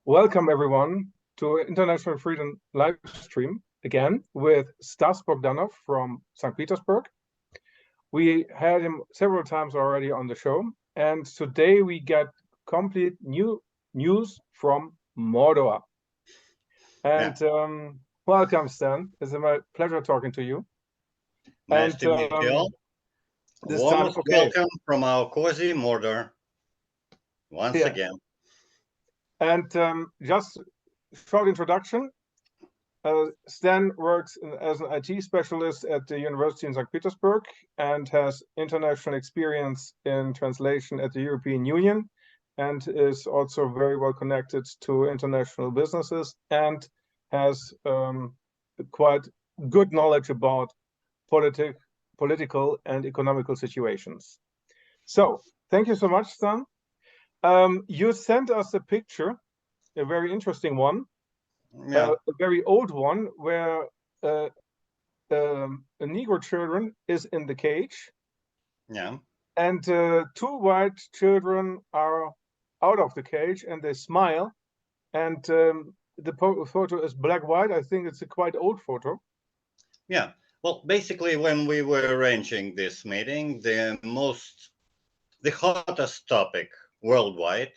Welcome everyone to International Freedom live stream again with Stas Bogdanov from St. Petersburg. We had him several times already on the show, and today we get complete new news from Mordor. And welcome, Stan. It's my pleasure talking to you. Nice to meet you all. Warmest welcome from our cozy Mordor once again. And just short introduction. Stan works as an IT specialist at the University in St. Petersburg and has international experience in translation at the European Union, and is also very well connected to international businesses and has quite good knowledge about political and economical situations. So thank you so much, Stan. You sent us a picture, a very interesting one, a very old one, where a Negro children is in the cage. And two white children are out of the cage and they smile. And the photo is black-white. I think it's a quite old photo. Yeah. Well, basically, when we were arranging this meeting, the hottest topic worldwide,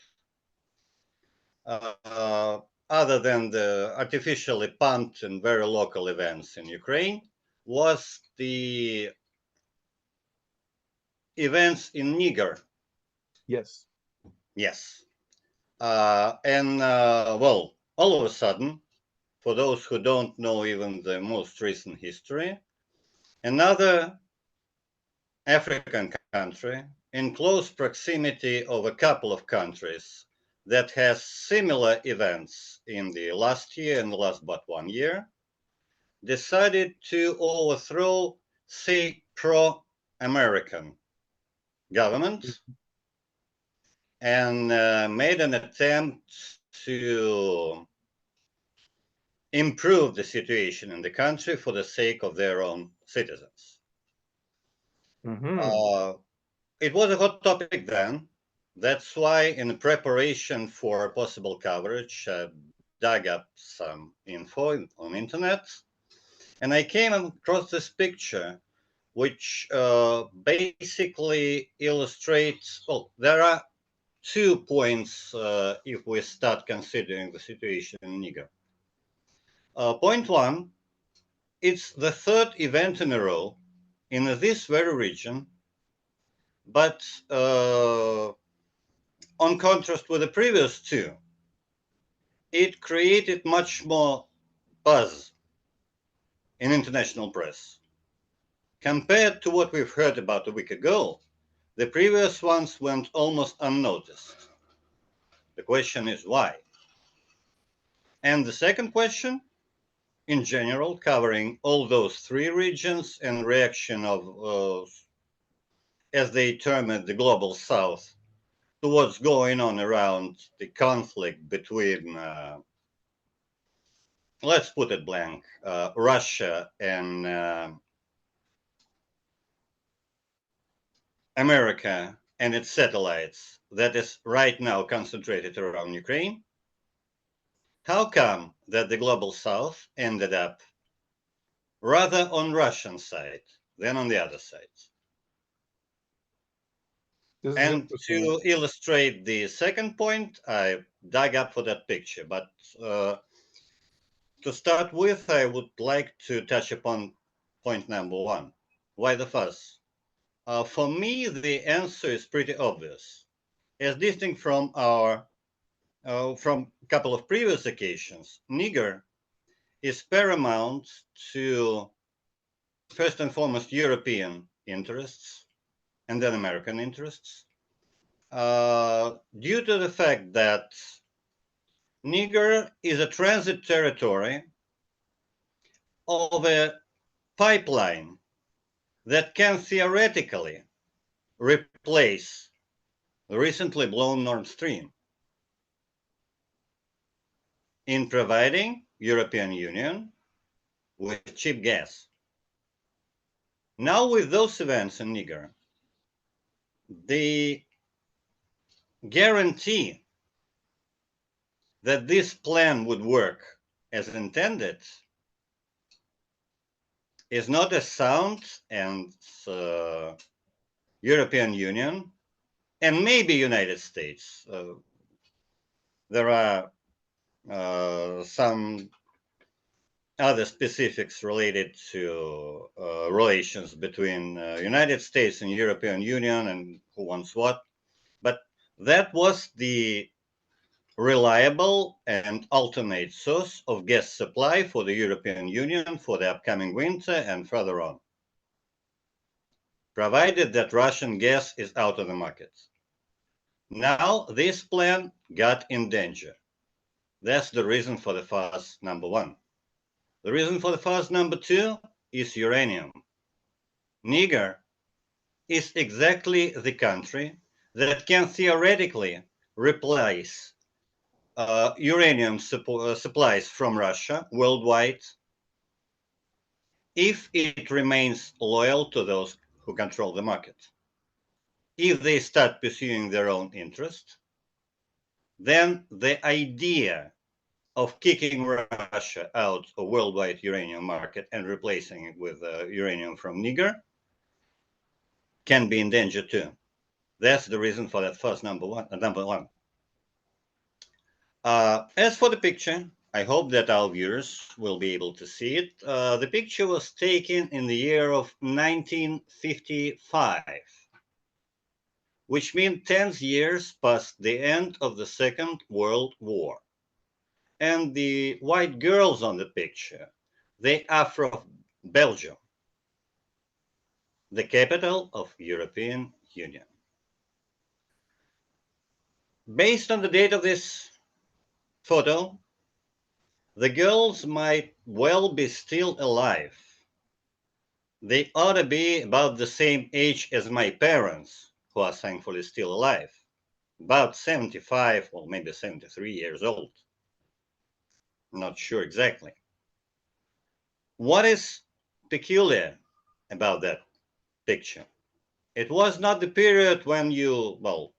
other than the artificially pumped and very local events in Ukraine, was the events in Niger. Yes. Yes. Well, all of a sudden, for those who don't know even the most recent history, another African country in close proximity of a couple of countries that has similar events in the last year and the last but 1 year, decided to overthrow, say, pro-American government and made an attempt to improve the situation in the country for the sake of their own citizens. It was a hot topic then. That's why, in preparation for possible coverage, I dug up some info on internet, and I came across this picture, which basically illustrates. Well, there are 2 points if we start considering the situation in Niger. Point one, it's the third event in a row in this very region, but on contrast with the previous 2, it created much more buzz in international press. Compared to what we've heard about a week ago, the previous ones went almost unnoticed. The question is why? And the second question, in general, covering all those 3 regions and reaction of, as they term it, the global south, to what's going on around the conflict between, let's put it blank, Russia and America and its satellites that is right now concentrated around Ukraine. How come that the global south ended up rather on Russian side than on the other side? And to illustrate the second point, I dug up for that picture. But to start with, I would like to touch upon point number 1. Why the fuss? For me, the answer is pretty obvious. As distinct from a couple of previous occasions, Niger is paramount to, first and foremost, European interests and then American interests, due to the fact that Niger is a transit territory of a pipeline that can theoretically replace the recently blown Nord Stream in providing European Union with cheap gas. Now, with those events in Niger, the guarantee that this plan would work as intended is not as sound and European Union and maybe United States. There are some other specifics related to relations between United States and European Union and who wants what. But that was the reliable and alternate source of gas supply for the European Union for the upcoming winter and further on, provided that Russian gas is out of the market. Now this plan got in danger. That's the reason for the phase number one. The reason for the phase number two is uranium. Niger is exactly the country that can theoretically replace uranium supplies from Russia worldwide if it remains loyal to those who control the market. If they start pursuing their own interest, then the idea of kicking Russia out of worldwide uranium market and replacing it with uranium from Niger can be in danger too. That's the reason for that first number one. As for the picture, I hope that our viewers will be able to see it. The picture was taken in the year of 1955, which means 10 years past the end of the Second World War. And the white girls on the picture, they are from Belgium, the capital of European Union. Based on the date of this photo, the girls might well be still alive. They ought to be about the same age as my parents, who are thankfully still alive, about 75 or maybe 73 years old. Not sure exactly. What is peculiar about that picture? It was not the period when you, well,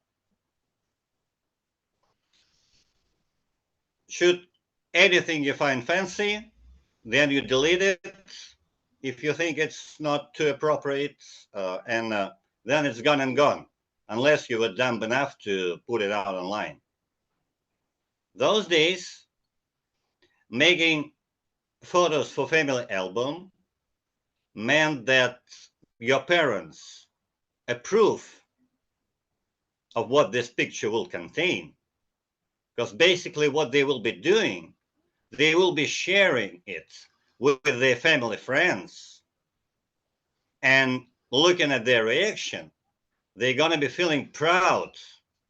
shoot anything you find fancy, then you delete it if you think it's not too appropriate, and then it's gone and gone, unless you were dumb enough to put it out online. Those days, making photos for family album meant that your parents approve of what this picture will contain, because basically what they will be doing, they will be sharing it with their family friends and looking at their reaction. They're going to be feeling proud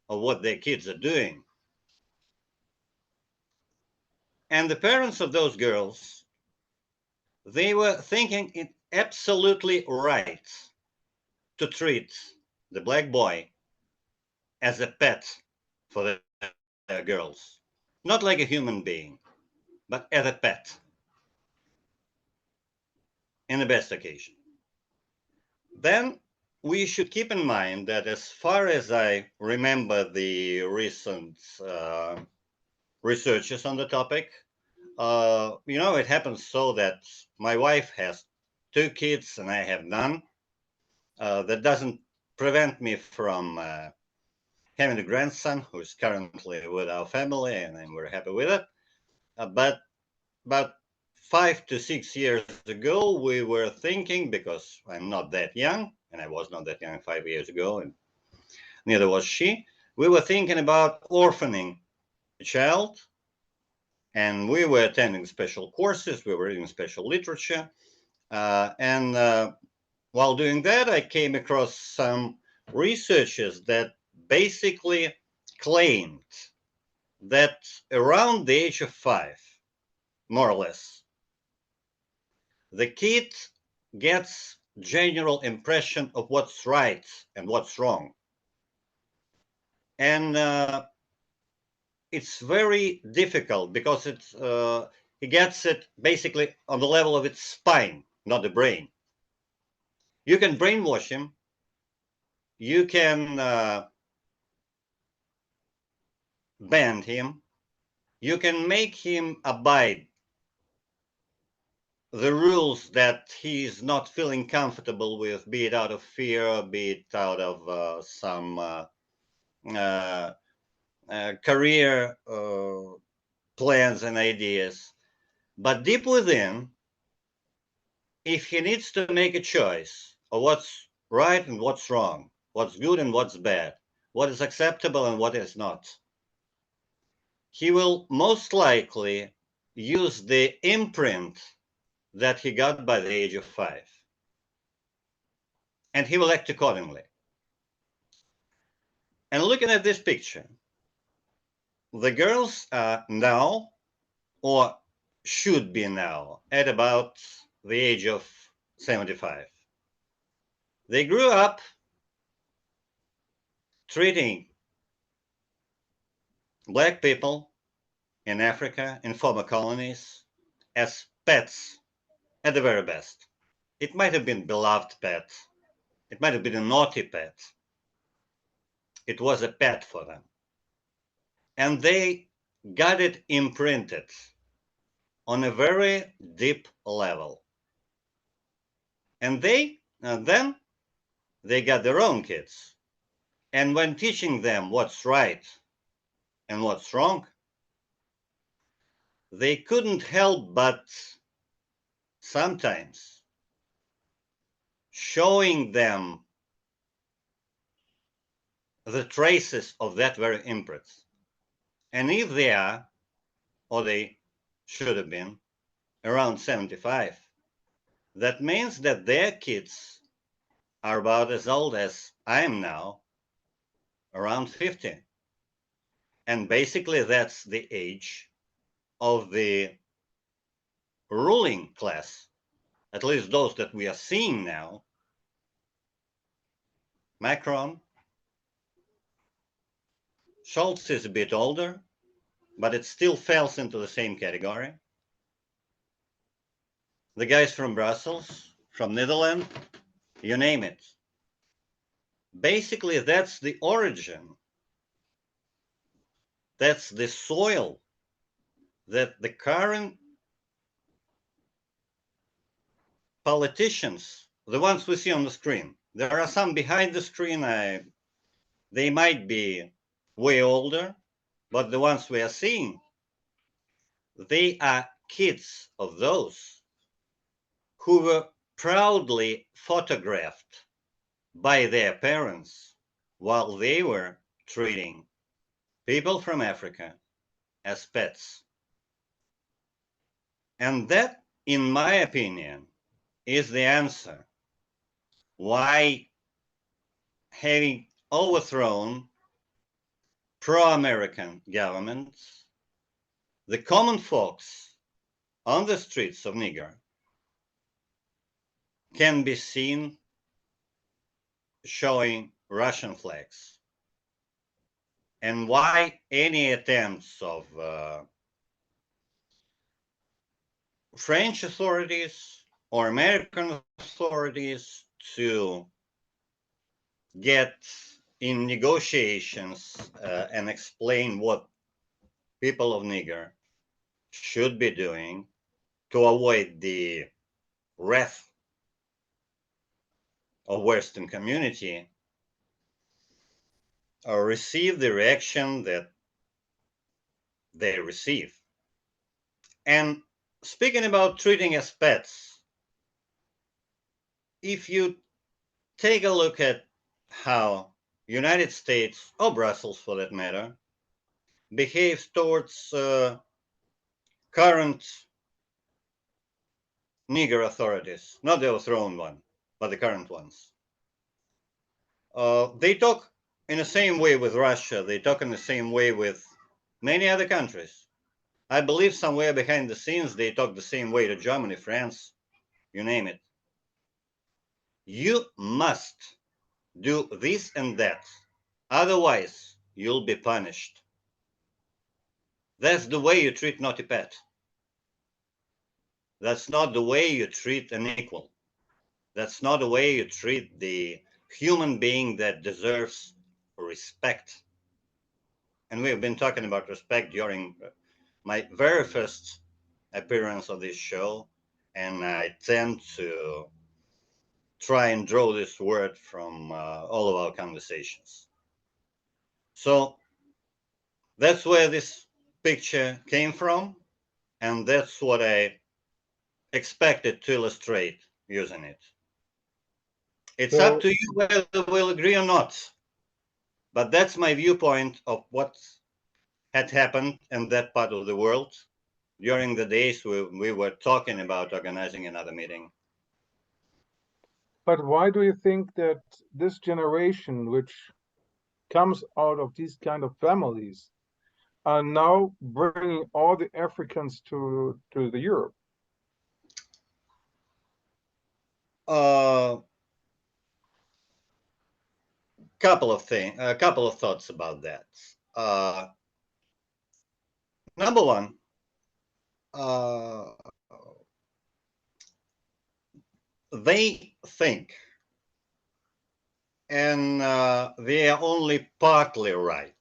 of what their kids are doing. And the parents of those girls, they were thinking it absolutely right to treat the black boy as a pet for their girls. Not like a human being, but as a pet. In the best occasion. Then we should keep in mind that as far as I remember the recent researches on the topic, it happens so that my wife has 2 kids and I have none. That doesn't prevent me from having a grandson who is currently with our family, and I'm very happy with it. But about 5 to 6 years ago, we were thinking, because I'm not that young, and I was not that young 5 years ago, and neither was she, we were thinking about orphaning a child, and we were attending special courses, we were reading special literature, and while doing that, I came across some researches that basically claimed that around the age of 5, more or less, the kid gets general impression of what's right and what's wrong. And it's very difficult because he gets it basically on the level of its spine, not the brain. You can brainwash him. You can bend him. you can make him abide the rules that he's not feeling comfortable with, be it out of fear, be it out of some career plans and ideas. But deep within, if he needs to make a choice of what's right and what's wrong, what's good and what's bad, what is acceptable and what is not, he will most likely use the imprint that he got by the age of 5. And he will act accordingly. And looking at this picture, the girls are now, or should be now, at about the age of 75. They grew up treating black people in Africa, in former colonies, as pets at the very best. It might have been beloved pet. It might have been a naughty pet. It was a pet for them. And they got it imprinted on a very deep level. And then they got their own kids. And when teaching them what's right and what's wrong, they couldn't help but sometimes showing them the traces of that very imprint. And if they are, or they should have been, around 75, that means that their kids are about as old as I am now, around 50. And basically that's the age of the ruling class, at least those that we are seeing now. Macron, Scholz is a bit older, but it still falls into the same category. The guys from Brussels, from Netherlands, you name it. Basically, that's the origin. That's the soil that the current politicians, the ones we see on the screen, there are some behind the screen, they might be way older, but the ones we are seeing, they are kids of those who were proudly photographed by their parents while they were treating people from Africa as pets. And that, in my opinion, is the answer why, having overthrown pro-American governments, the common folks on the streets of Niger can be seen showing Russian flags, and why any attempts of French authorities or American authorities to get in negotiations and explain what people of Niger should be doing to avoid the wrath of Western community, or receive the reaction that they receive. And speaking about treating as pets, if you take a look at how United States, or Brussels for that matter, behaves towards current Niger authorities, not the overthrown one, but the current ones. They talk in the same way with Russia. They talk in the same way with many other countries. I believe somewhere behind the scenes, they talk the same way to Germany, France, you name it. You must do this and that. Otherwise, you'll be punished. That's the way you treat naughty pet. That's not the way you treat an equal. That's not the way you treat the human being that deserves respect. And we've been talking about respect during my very first appearance on this show, and I tend to try and draw this word from all of our conversations. So that's where this picture came from, and that's what I expected to illustrate using it. It's up to you whether we'll agree or not, but that's my viewpoint of what had happened in that part of the world during the days we were talking about organizing another meeting. But why do you think that this generation, which comes out of these kind of families, are now bringing all the Africans to the Europe? A couple of thoughts about that. Number one, they think, and they are only partly right,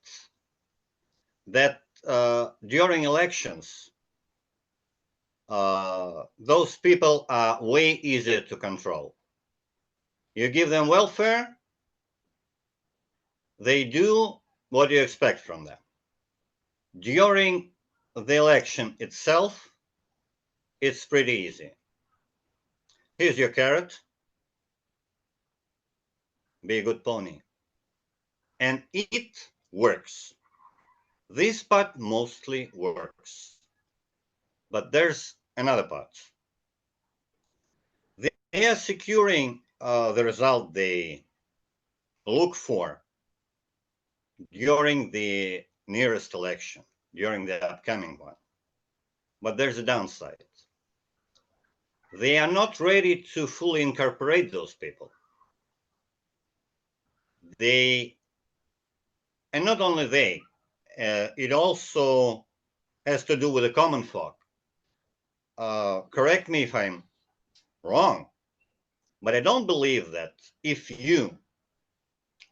that during elections, those people are way easier to control. You give them welfare, they do what you expect from them. During the election itself, it's pretty easy. Here's your carrot. Be a good pony. And it works. This part mostly works. But there's another part. They are securing the result they look for during the nearest election, during the upcoming one. But there's a downside. They are not ready to fully incorporate those people. They, and not only they, it also has to do with the common folk. Correct me if I'm wrong, but I don't believe that if you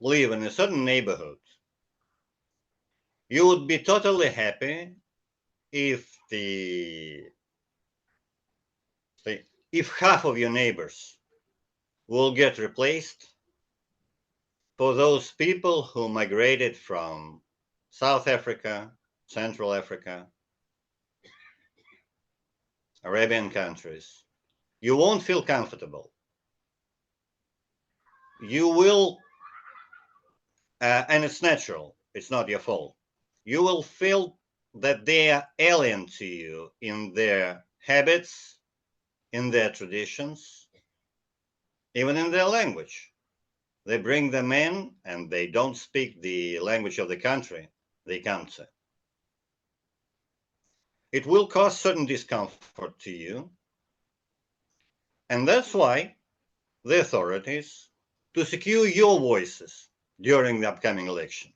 live in a certain neighborhood, you would be totally happy if if half of your neighbors will get replaced for those people who migrated from South Africa, Central Africa, Arabian countries. You won't feel comfortable. You will, and it's natural, it's not your fault. You will feel that they are alien to you in their habits, in their traditions, even in their language. They bring them in and they don't speak the language of the country they come to. It will cause certain discomfort to you. And that's why the authorities, to secure your voices during the upcoming election,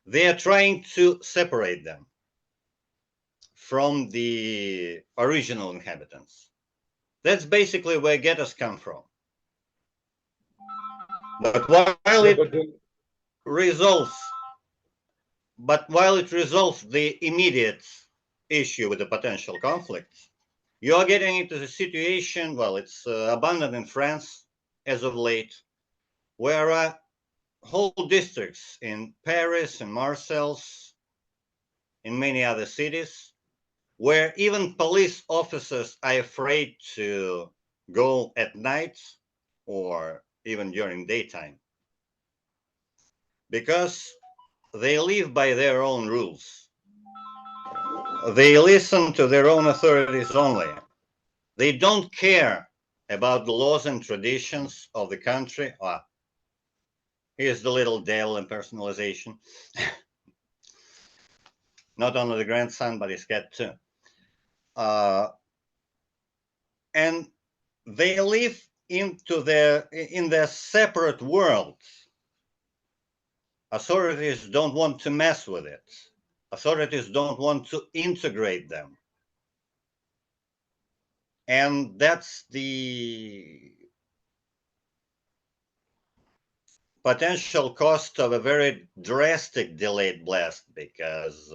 they are trying to separate them from the original inhabitants. That's basically where getters come from. But while it resolves the immediate issue with the potential conflicts, you are getting into the situation, well, it's abundant in France as of late, where whole districts in Paris and Marseilles, in many other cities, where even police officers are afraid to go at night or even during daytime, because they live by their own rules. They listen to their own authorities only. They don't care about the laws and traditions of the country. Here's the little Dale impersonalization. Not only the grandson, but his cat too. And they live in their separate worlds. Authorities don't want to mess with it. Authorities don't want to integrate them. And that's the potential cost of a very drastic delayed blast, because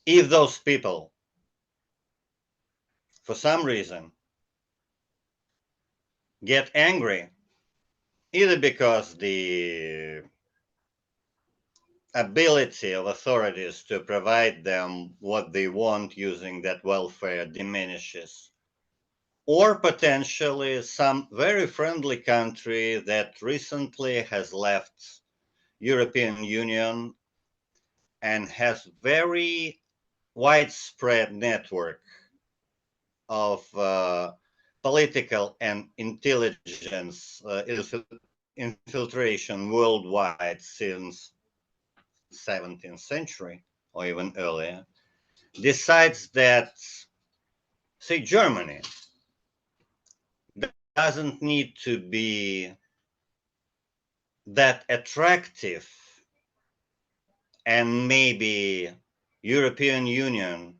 if those people, for some reason, get angry, either because the ability of authorities to provide them what they want using that welfare diminishes, or potentially some very friendly country that recently has left European Union and has very widespread network of political and intelligence infiltration worldwide since 17th century or even earlier, decides that, say, Germany doesn't need to be that attractive, and maybe European Union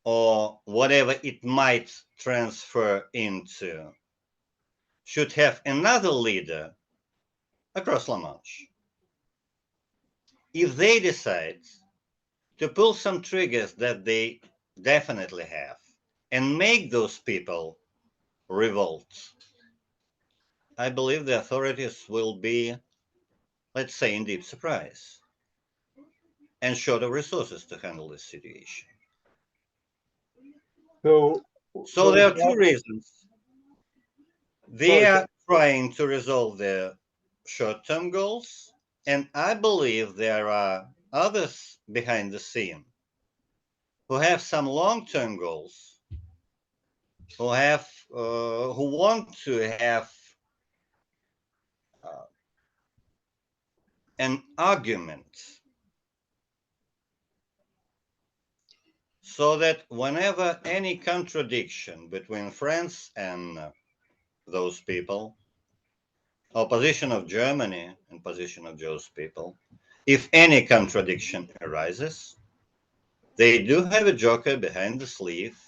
or whatever it might transfer into should have another leader across La Manche. If they decide to pull some triggers that they definitely have and make those people revolt, I believe the authorities will be, let's say, in deep surprise and short of resources to handle this situation. So, So there are two reasons. They sorry, are trying to resolve their short-term goals, and I believe there are others behind the scene who have some long-term goals, who want to have uh, an argument, so that whenever any contradiction between France and those people, or position of Germany and position of those people, if any contradiction arises, they do have a joker behind the sleeve,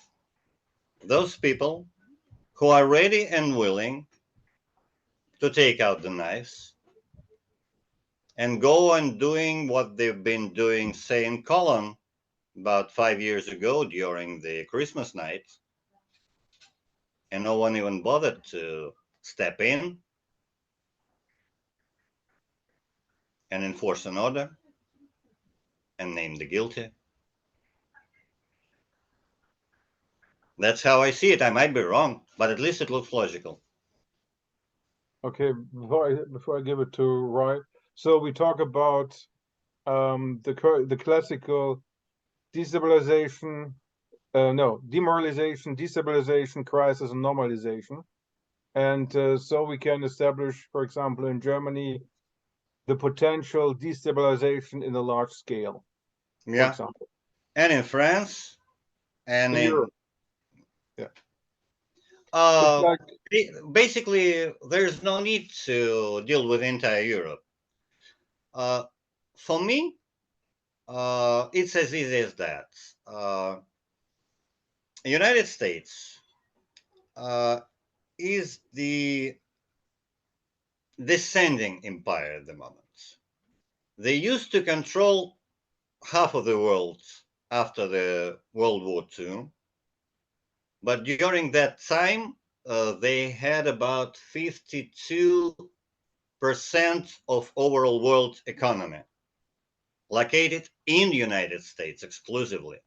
those people who are ready and willing to take out the knives and go on doing what they've been doing, say, in Cologne about 5 years ago during the Christmas night, and no one even bothered to step in and enforce an order and name the guilty. That's how I see it. I might be wrong, but at least it looks logical. okay, before I give it to Roy, so we talk about the classical destabilization, no, demoralization, destabilization, crisis, and normalization. And so we can establish, for example, in Germany, the potential destabilization in a large scale, for Yeah. example. And in France and In in Europe. Yeah. It's like, basically, there's no need to deal with entire Europe. For me, it's as easy as that. United States is the descending empire at the moment. They used to control half of the world after the World War II, but during that time, they had about 52% of overall world economy located in the United States exclusively.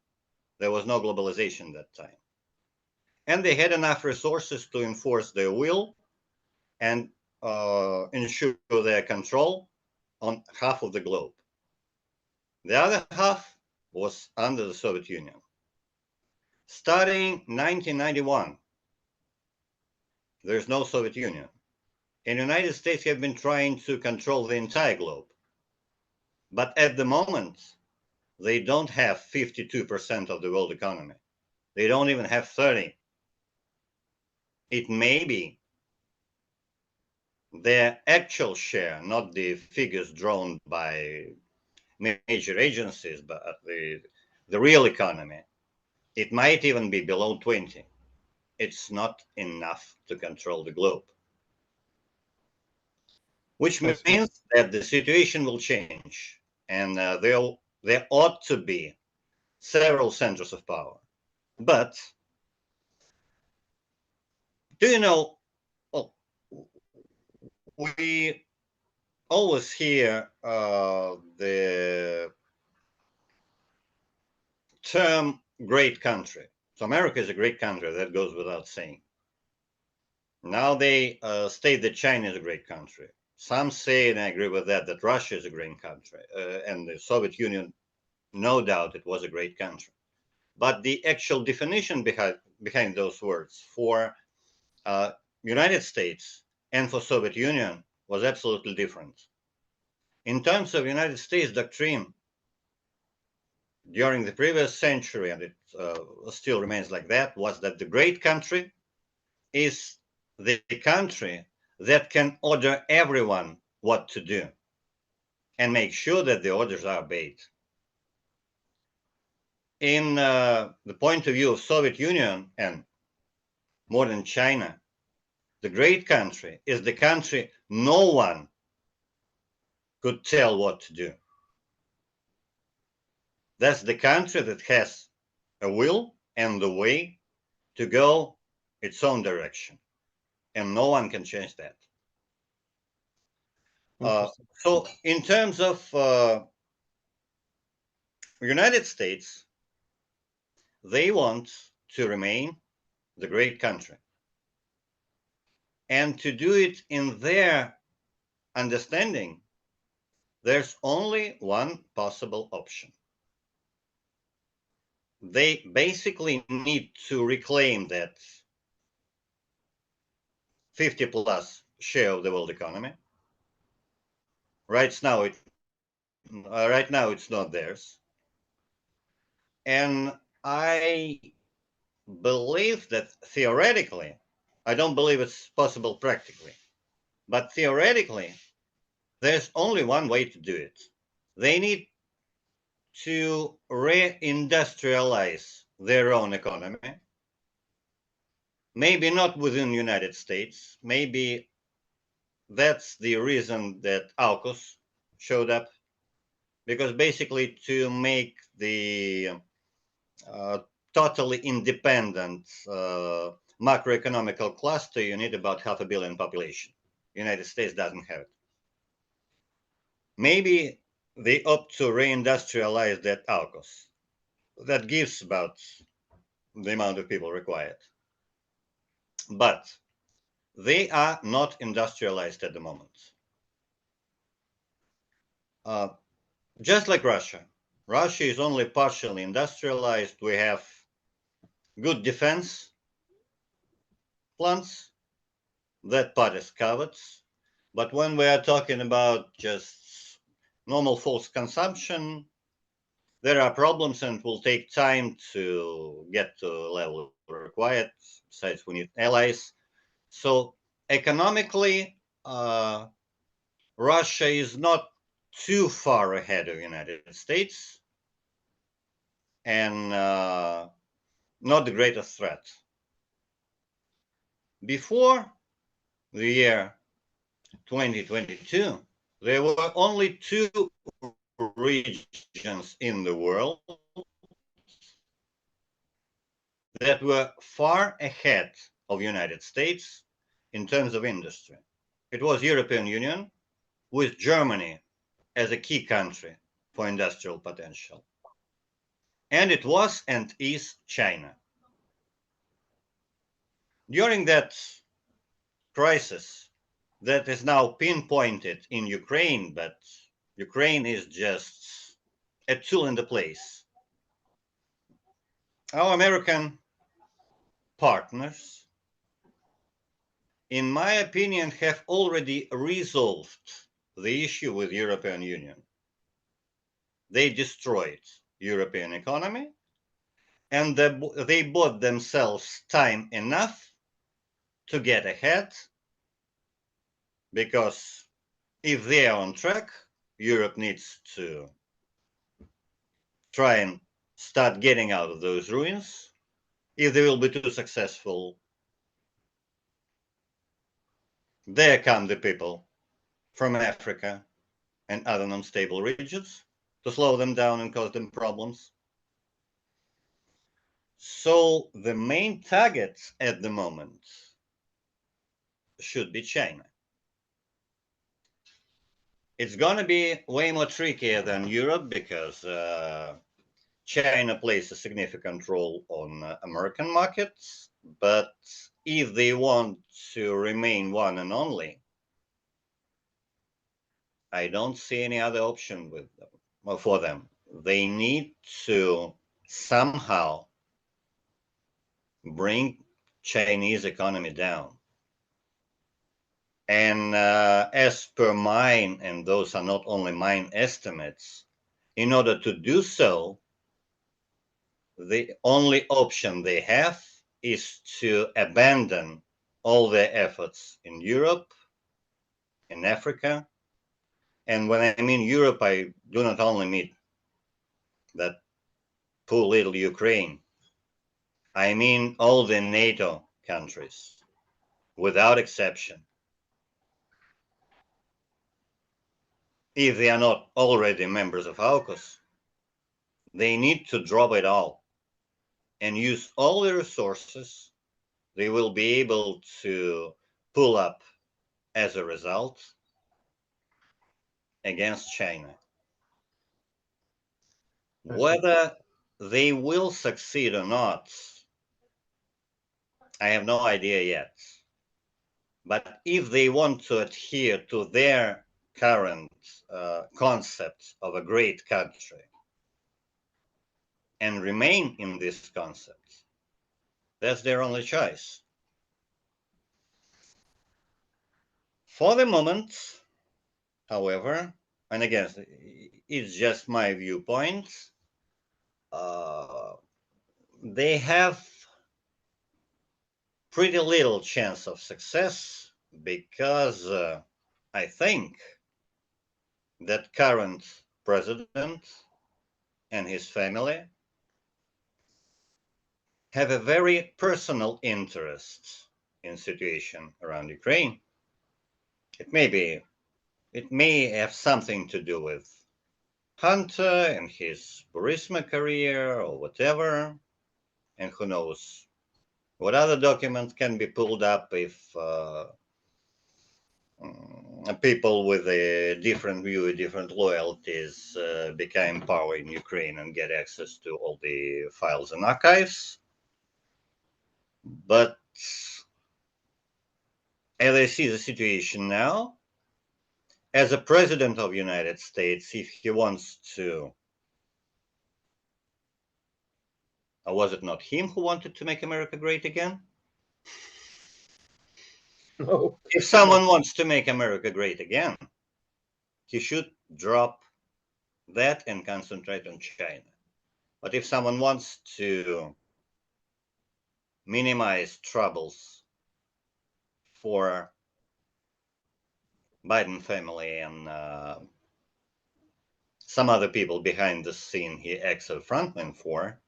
There was no globalization that time. And they had enough resources to enforce their will and ensure their control on half of the globe. The other half was under the Soviet Union. Starting 1991, there's no Soviet Union. And the United States have been trying to control the entire globe. But at the moment, they don't have 52% of the world economy. They don't even have 30. It may be their actual share, not the figures drawn by major agencies, but the real economy. It might even be below 20. It's not enough to control the globe. Which means that the situation will change, and there ought to be several centers of power. But do you know, well, we always hear the term great country. So America is a great country, that goes without saying. Now they state that China is a great country. Some say, and I agree with that, that Russia is a great country. And the Soviet Union, no doubt, it was a great country. But the actual definition behind those words for United States and for Soviet Union was absolutely different. In terms of United States doctrine, during the previous century, and it still remains like that, was that the great country is the country that can order everyone what to do and make sure that the orders are obeyed. In the point of view of Soviet Union and modern China, the great country is the country no one could tell what to do. That's the country that has a will and the way to go its own direction, and no one can change that. So in terms of United States, they want to remain the great country. And to do it in their understanding, there's only one possible option. They basically need to reclaim that 50 plus share of the world economy. Right now it's not theirs. And I believe that theoretically, I don't believe it's possible practically, but theoretically, there's only one way to do it. They need to reindustrialize their own economy. Maybe not within the United States. Maybe that's the reason that AUKUS showed up, because basically to make the totally independent macroeconomical cluster, you need about 500 million population. United States doesn't have it. Maybe they opt to reindustrialize that AUKUS. That gives about the amount of people required. But they are not industrialized at the moment. Just like Russia. Russia is only partially industrialized. We have good defense plans. That part is covered. But when we are talking about just normal force consumption, there are problems and it will take time to get to a level required. Besides, we need allies. So economically, Russia is not too far ahead of the United States and not the greatest threat. Before the year 2022, there were only two regions in the world that were far ahead of United States in terms of industry. It was European Union with Germany as a key country for industrial potential. And it was and is China. During that crisis that is now pinpointed in Ukraine, but Ukraine is just a tool in the place. Our American partners, in my opinion, have already resolved the issue with European Union. They destroyed European economy and they bought themselves time enough to get ahead, because if they are on track, Europe needs to try and start getting out of those ruins. If they will be too successful, there come the people from Africa and other unstable regions to slow them down and cause them problems. So the main targets at the moment should be China. It's going to be way more trickier than Europe because China plays a significant role on American markets. But if they want to remain one and only, I don't see any other option with them, or for them. They need to somehow bring Chinese economy down. And as per mine, and those are not only mine estimates, in order to do so, the only option they have is to abandon all their efforts in Europe, in Africa. And when I mean Europe, I do not only mean that poor little Ukraine. I mean all the NATO countries, without exception. If they are not already members of AUKUS, they need to drop it all and use all the resources they will be able to pull up as a result against China. Whether they will succeed or not, I have no idea yet. But if they want to adhere to their current concept of a great country and remain in this concept, that's their only choice. For the moment, however, and again, it's just my viewpoint, they have pretty little chance of success because I think that current president and his family have a very personal interest in situation around Ukraine. It may have something to do with Hunter and his Burisma career or whatever, and who knows what other documents can be pulled up if people with a different view, different loyalties become power in Ukraine and get access to all the files and archives. But as I see the situation now, as a president of the United States, if he wants to, or was it not him who wanted to make America great again? No. If someone wants to make America great again, he should drop that and concentrate on China. But if someone wants to minimize troubles for Biden family and some other people behind the scene he acts as a frontman for,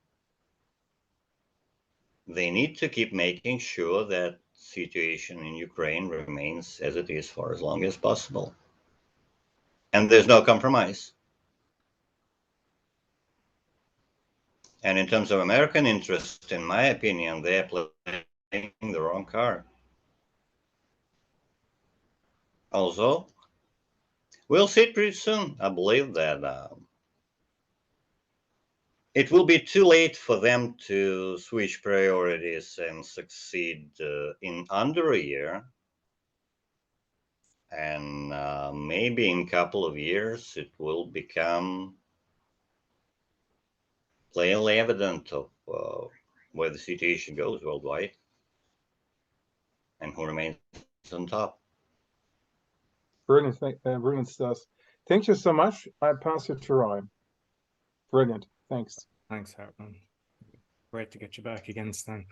they need to keep making sure that situation in Ukraine remains as it is for as long as possible. And there's no compromise. And in terms of American interest, in my opinion, they're playing the wrong card. Also, we'll see it pretty soon. I believe that it will be too late for them to switch priorities and succeed in under a year. And maybe in a couple of years, it will become plainly evident of where the situation goes worldwide and who remains on top. Brilliant, brilliant stuff. Thank you so much. I pass you to Ryan. Brilliant. Thanks. Thanks, Hartmut. Great to get you back again, Stan.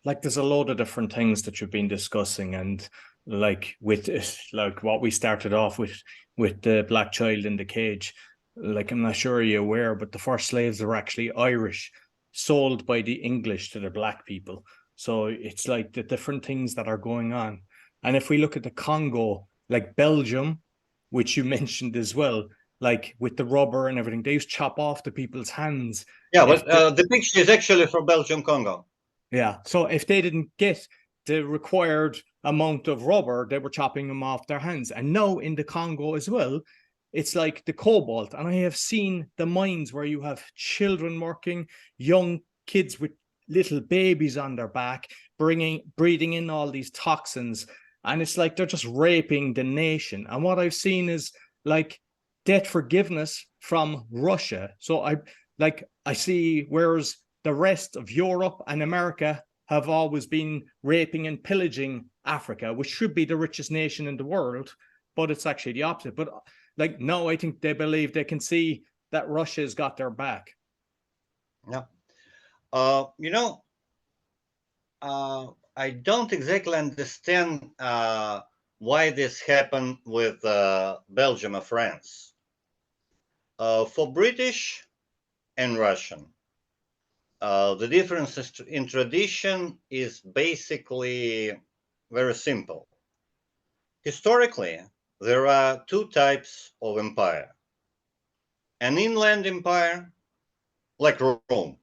Like there's a load of different things that you've been discussing, and like with like what we started off with the black child in the cage. Like, I'm not sure you're aware, but the first slaves were actually Irish, sold by the English to the black people. So it's like the different things that are going on. And if we look at the Congo, like Belgium, which you mentioned as well, like with the rubber and everything. They used to chop off the people's hands. Yeah, if but the picture is actually from Belgium, Congo. Yeah. So if they didn't get the required amount of rubber, they were chopping them off their hands. And now in the Congo as well, it's like the cobalt. And I have seen the mines where you have children working, young kids with little babies on their back, breathing in all these toxins. And it's like they're just raping the nation. And what I've seen is like debt forgiveness from Russia. So I see, whereas the rest of Europe and America have always been raping and pillaging Africa, which should be the richest nation in the world, but it's actually the opposite. But like, no, I think they believe they can see that Russia's got their back. Yeah. I don't exactly understand why this happened with Belgium or France. For British and Russian, the difference in tradition is basically very simple. Historically, there are two types of empire. An inland empire, like Rome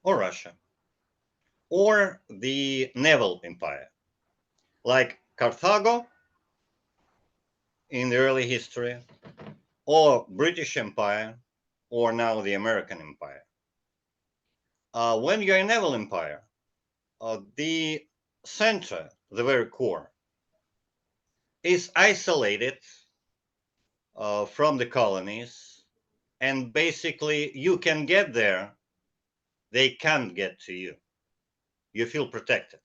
or Russia, or the naval empire, like Carthago in the early history, or British Empire, or now the American Empire. When you're a naval empire, the center, the very core, is isolated from the colonies, and basically you can get there, they can't get to you. You feel protected.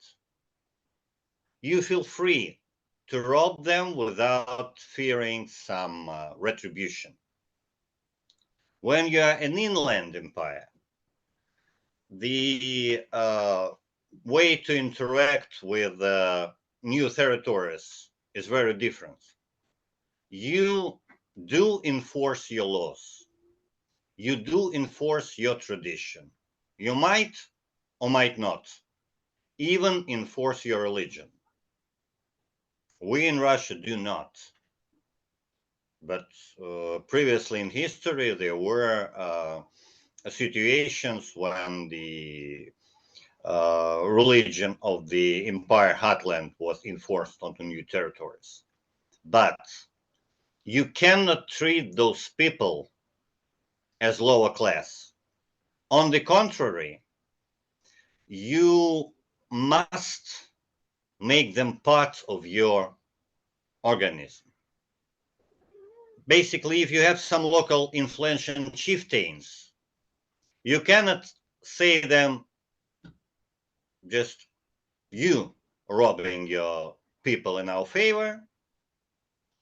You feel free to rob them without fearing some retribution. When you're an inland empire, the way to interact with new territories is very different. You do enforce your laws. You do enforce your tradition. You might or might not even enforce your religion. We in Russia do not. But previously in history, there were situations when the religion of the empire heartland was enforced onto new territories. But you cannot treat those people as lower class. On the contrary, you must make them part of your organism. Basically, if you have some local influential chieftains, you cannot say them, just you robbing your people in our favor,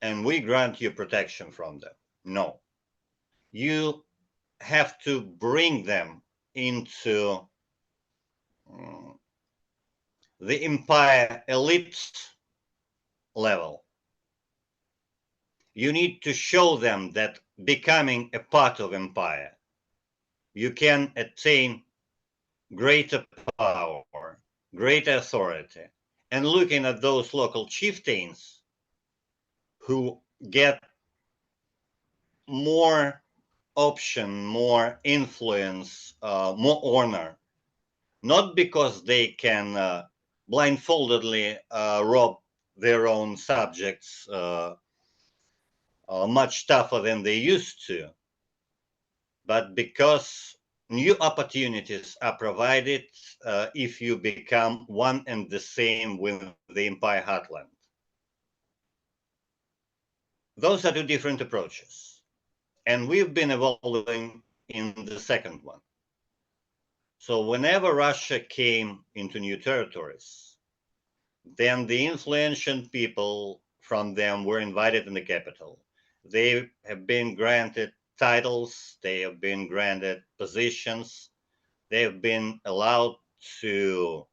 and we grant you protection from them. No. You have to bring them into the empire elite level. You need to show them that becoming a part of empire, you can attain greater power, greater authority. And looking at those local chieftains who get more option, more influence, more honor, not because they can blindfoldedly rob their own subjects much tougher than they used to, but because new opportunities are provided if you become one and the same with the empire heartland. Those are two different approaches, and we've been evolving in the second one. So whenever Russia came into new territories, then the influential people from them were invited in the capital. They have been granted titles, they have been granted positions, they have been allowed to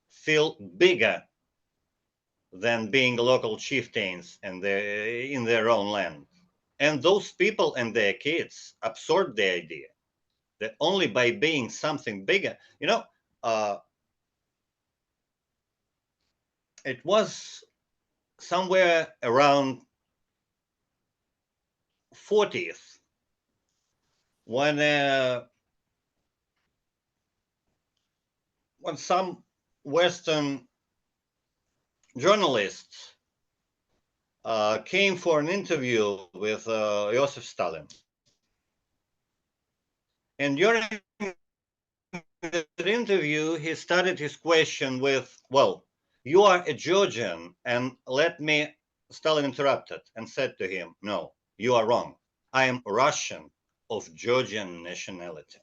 feel bigger than being local chieftains and in their own land. And those people and their kids absorbed the idea that only by being something bigger, it was somewhere around 40s, when some Western journalists came for an interview with Joseph Stalin. And during the interview, he started his question with, well, you are a Georgian, and Stalin interrupted and said to him, no, you are wrong. I am Russian of Georgian nationality.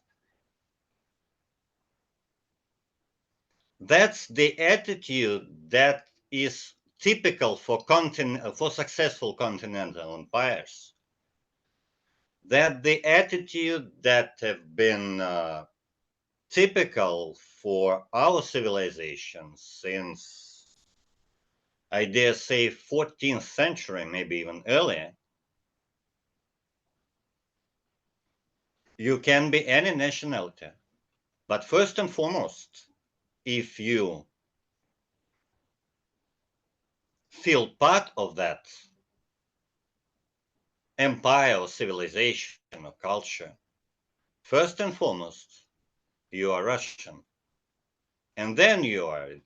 That's the attitude that is typical for successful continental empires. That the attitude that have been typical for our civilization since, I dare say, 14th century, maybe even earlier. You can be any nationality, but first and foremost, if you feel part of that empire or civilization or culture, first and foremost, you are Russian. And then you are a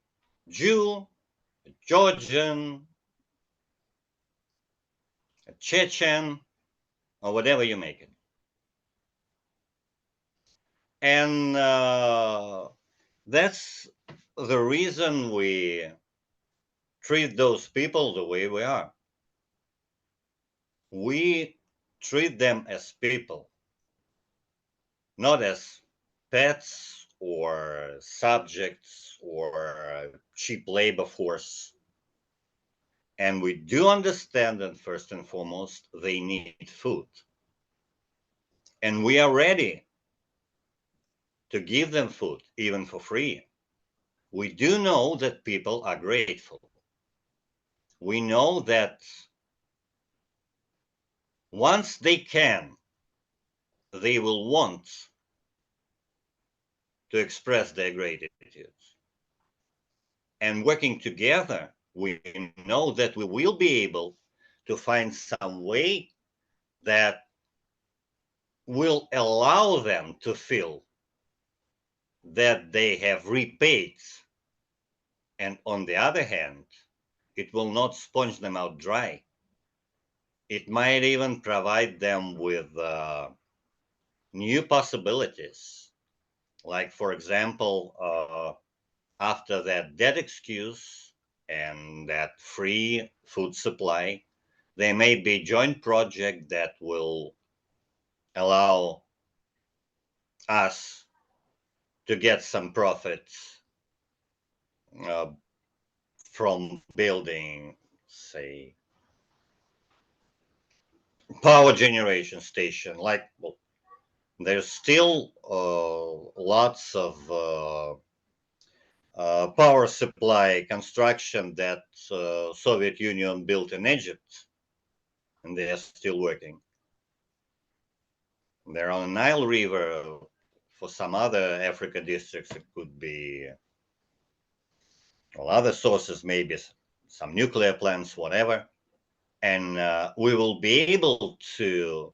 Jew, a Georgian, a Chechen, or whatever you make it. And that's the reason we treat those people the way we are. We treat them as people, not as pets or subjects or cheap labor force. And we do understand that first and foremost, they need food. And we are ready to give them food, even for free. We do know that people are grateful. We know that once they can, they will want to express their gratitude. And working together, we know that we will be able to find some way that will allow them to feel that they have repaid. And on the other hand, it will not sponge them out dry. It might even provide them with new possibilities. Like, for example, after that debt excuse and that free food supply, there may be a joint project that will allow us to get some profits from building, say, power generation station. Like, well, there's still lots of power supply construction that Soviet Union built in Egypt, and they are still working. They're on the Nile River. For some other Africa districts, it could be, well, other sources, maybe some nuclear plants, whatever. And we will be able to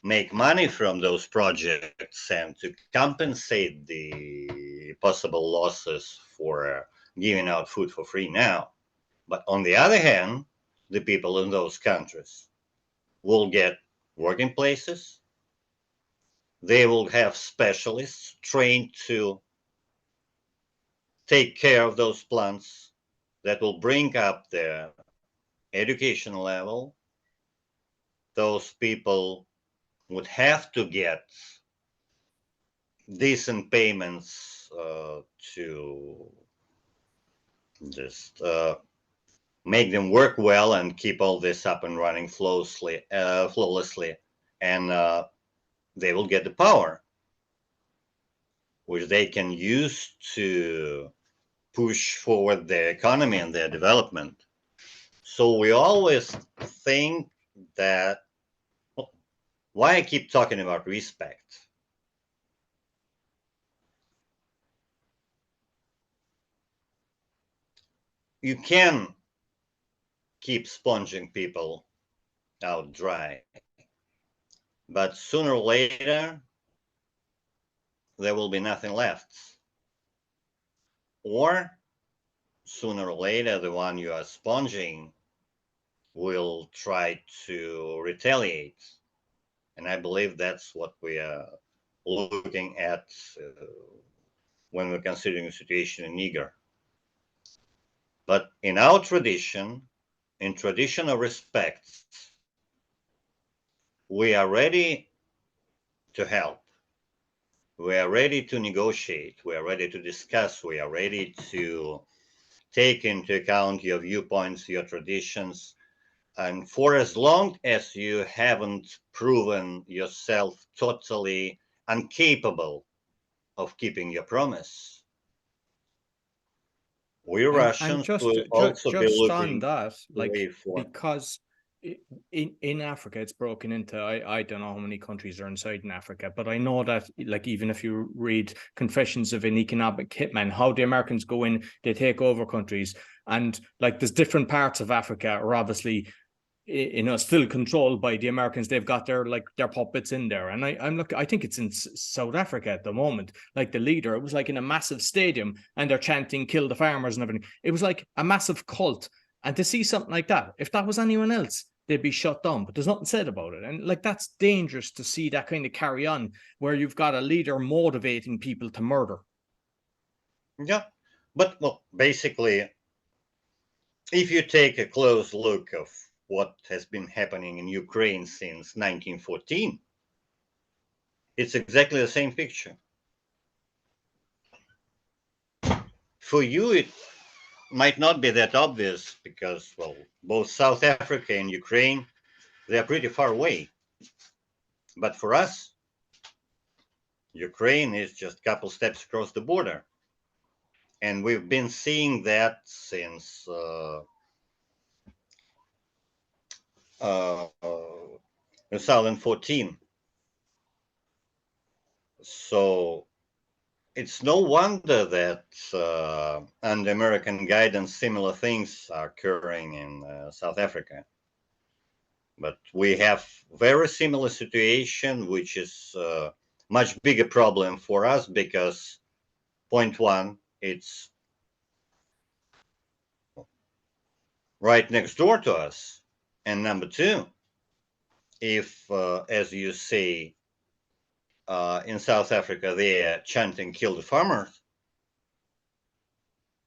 make money from those projects and to compensate the possible losses for giving out food for free now. But on the other hand, the people in those countries will get working places. They will have specialists trained to take care of those plants that will bring up their education level. Those people would have to get decent payments to just make them work well and keep all this up and running flawlessly, and they will get the power, which they can use to push forward their economy and their development. So we always think that, well, why I keep talking about respect? You can keep sponging people out dry, but sooner or later, there will be nothing left. Or sooner or later, the one you are sponging will try to retaliate. And I believe that's what we are looking at when we're considering the situation in Niger. But in our tradition, in traditional respect, we are ready to help. We are ready to negotiate. We are ready to discuss. We are ready to take into account your viewpoints, your traditions. And for as long as you haven't proven yourself totally incapable of keeping your promise, we And Russians will also be just on looking that, like, way for. because in Africa it's broken into, I don't know how many countries are inside in Africa, but I know that, like, even if you read Confessions of an Economic Hitman, how the Americans go in, they take over countries, and like there's different parts of Africa are obviously, you know, still controlled by the Americans. They've got their puppets in there. And I think it's in South Africa at the moment. Like the leader, it was like in a massive stadium and they're chanting, "Kill the farmers" and everything. It was like a massive cult. And to see something like that, if that was anyone else, they'd be shut down. But there's nothing said about it. And like, that's dangerous to see that kind of carry on, where you've got a leader motivating people to murder. Yeah, but well, basically, if you take a close look of what has been happening in Ukraine since 1914, it's exactly the same picture. For you, it might not be that obvious because, well, both South Africa and Ukraine, they are pretty far away. But for us, Ukraine is just a couple steps across the border. And we've been seeing that since 2014. So it's no wonder that under American guidance, similar things are occurring in South Africa. But we have very similar situation, which is a much bigger problem for us because, point one, it's right next door to us. And number two, if, as you say, in South Africa, they are chanting "kill the farmers,"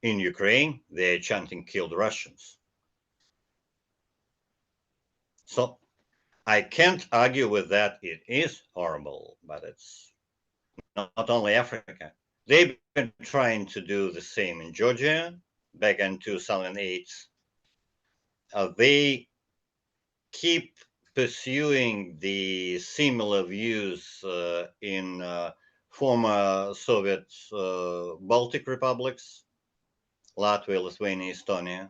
in Ukraine, they are chanting "kill the Russians." So I can't argue with that. It is horrible, but it's not only Africa. They've been trying to do the same in Georgia back in 2008. They keep pursuing the similar views in former Soviet Baltic republics, Latvia, Lithuania, Estonia.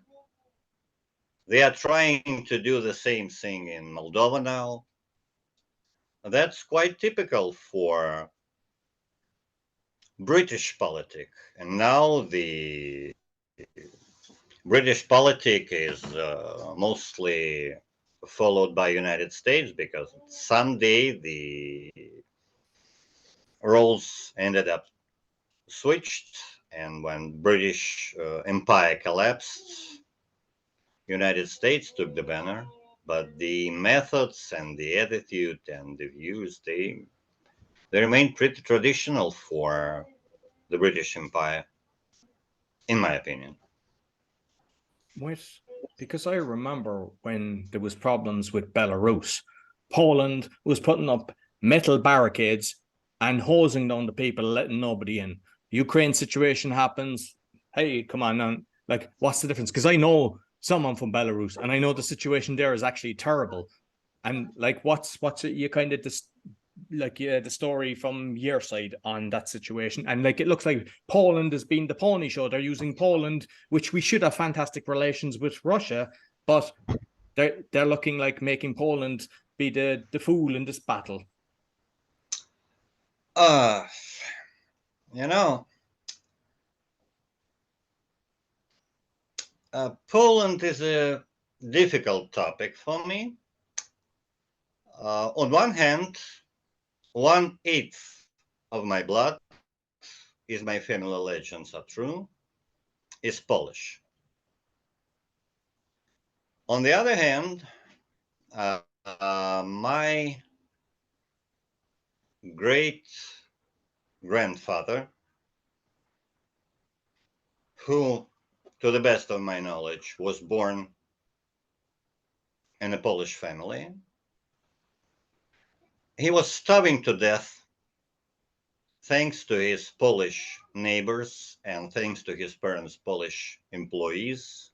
They are trying to do the same thing in Moldova now. That's quite typical for British politics. And now the British politic is mostly followed by United States because someday the roles ended up switched, and when British Empire collapsed, United States took the banner, but the methods and the attitude and the views, they remain pretty traditional for the British Empire, in my opinion. Because I remember when there was problems with Belarus, Poland was putting up metal barricades and hosing down the people, letting nobody in. The Ukraine situation happens. Hey, come on now. Like, what's the difference? Because I know someone from Belarus, and I know the situation there is actually terrible. And like, what's you kind of just like the story from your side on that situation? And like, it looks like Poland has been the pony show. They're using Poland, which we should have fantastic relations with Russia, but they're looking like making Poland be the fool in this battle. You know, Poland is a difficult topic for me. On one hand, 1/8 of my blood is my family legends are true, is Polish. On the other hand, my great grandfather, who, to the best of my knowledge, was born in a Polish family, he was starving to death thanks to his Polish neighbors and thanks to his parents' Polish employees.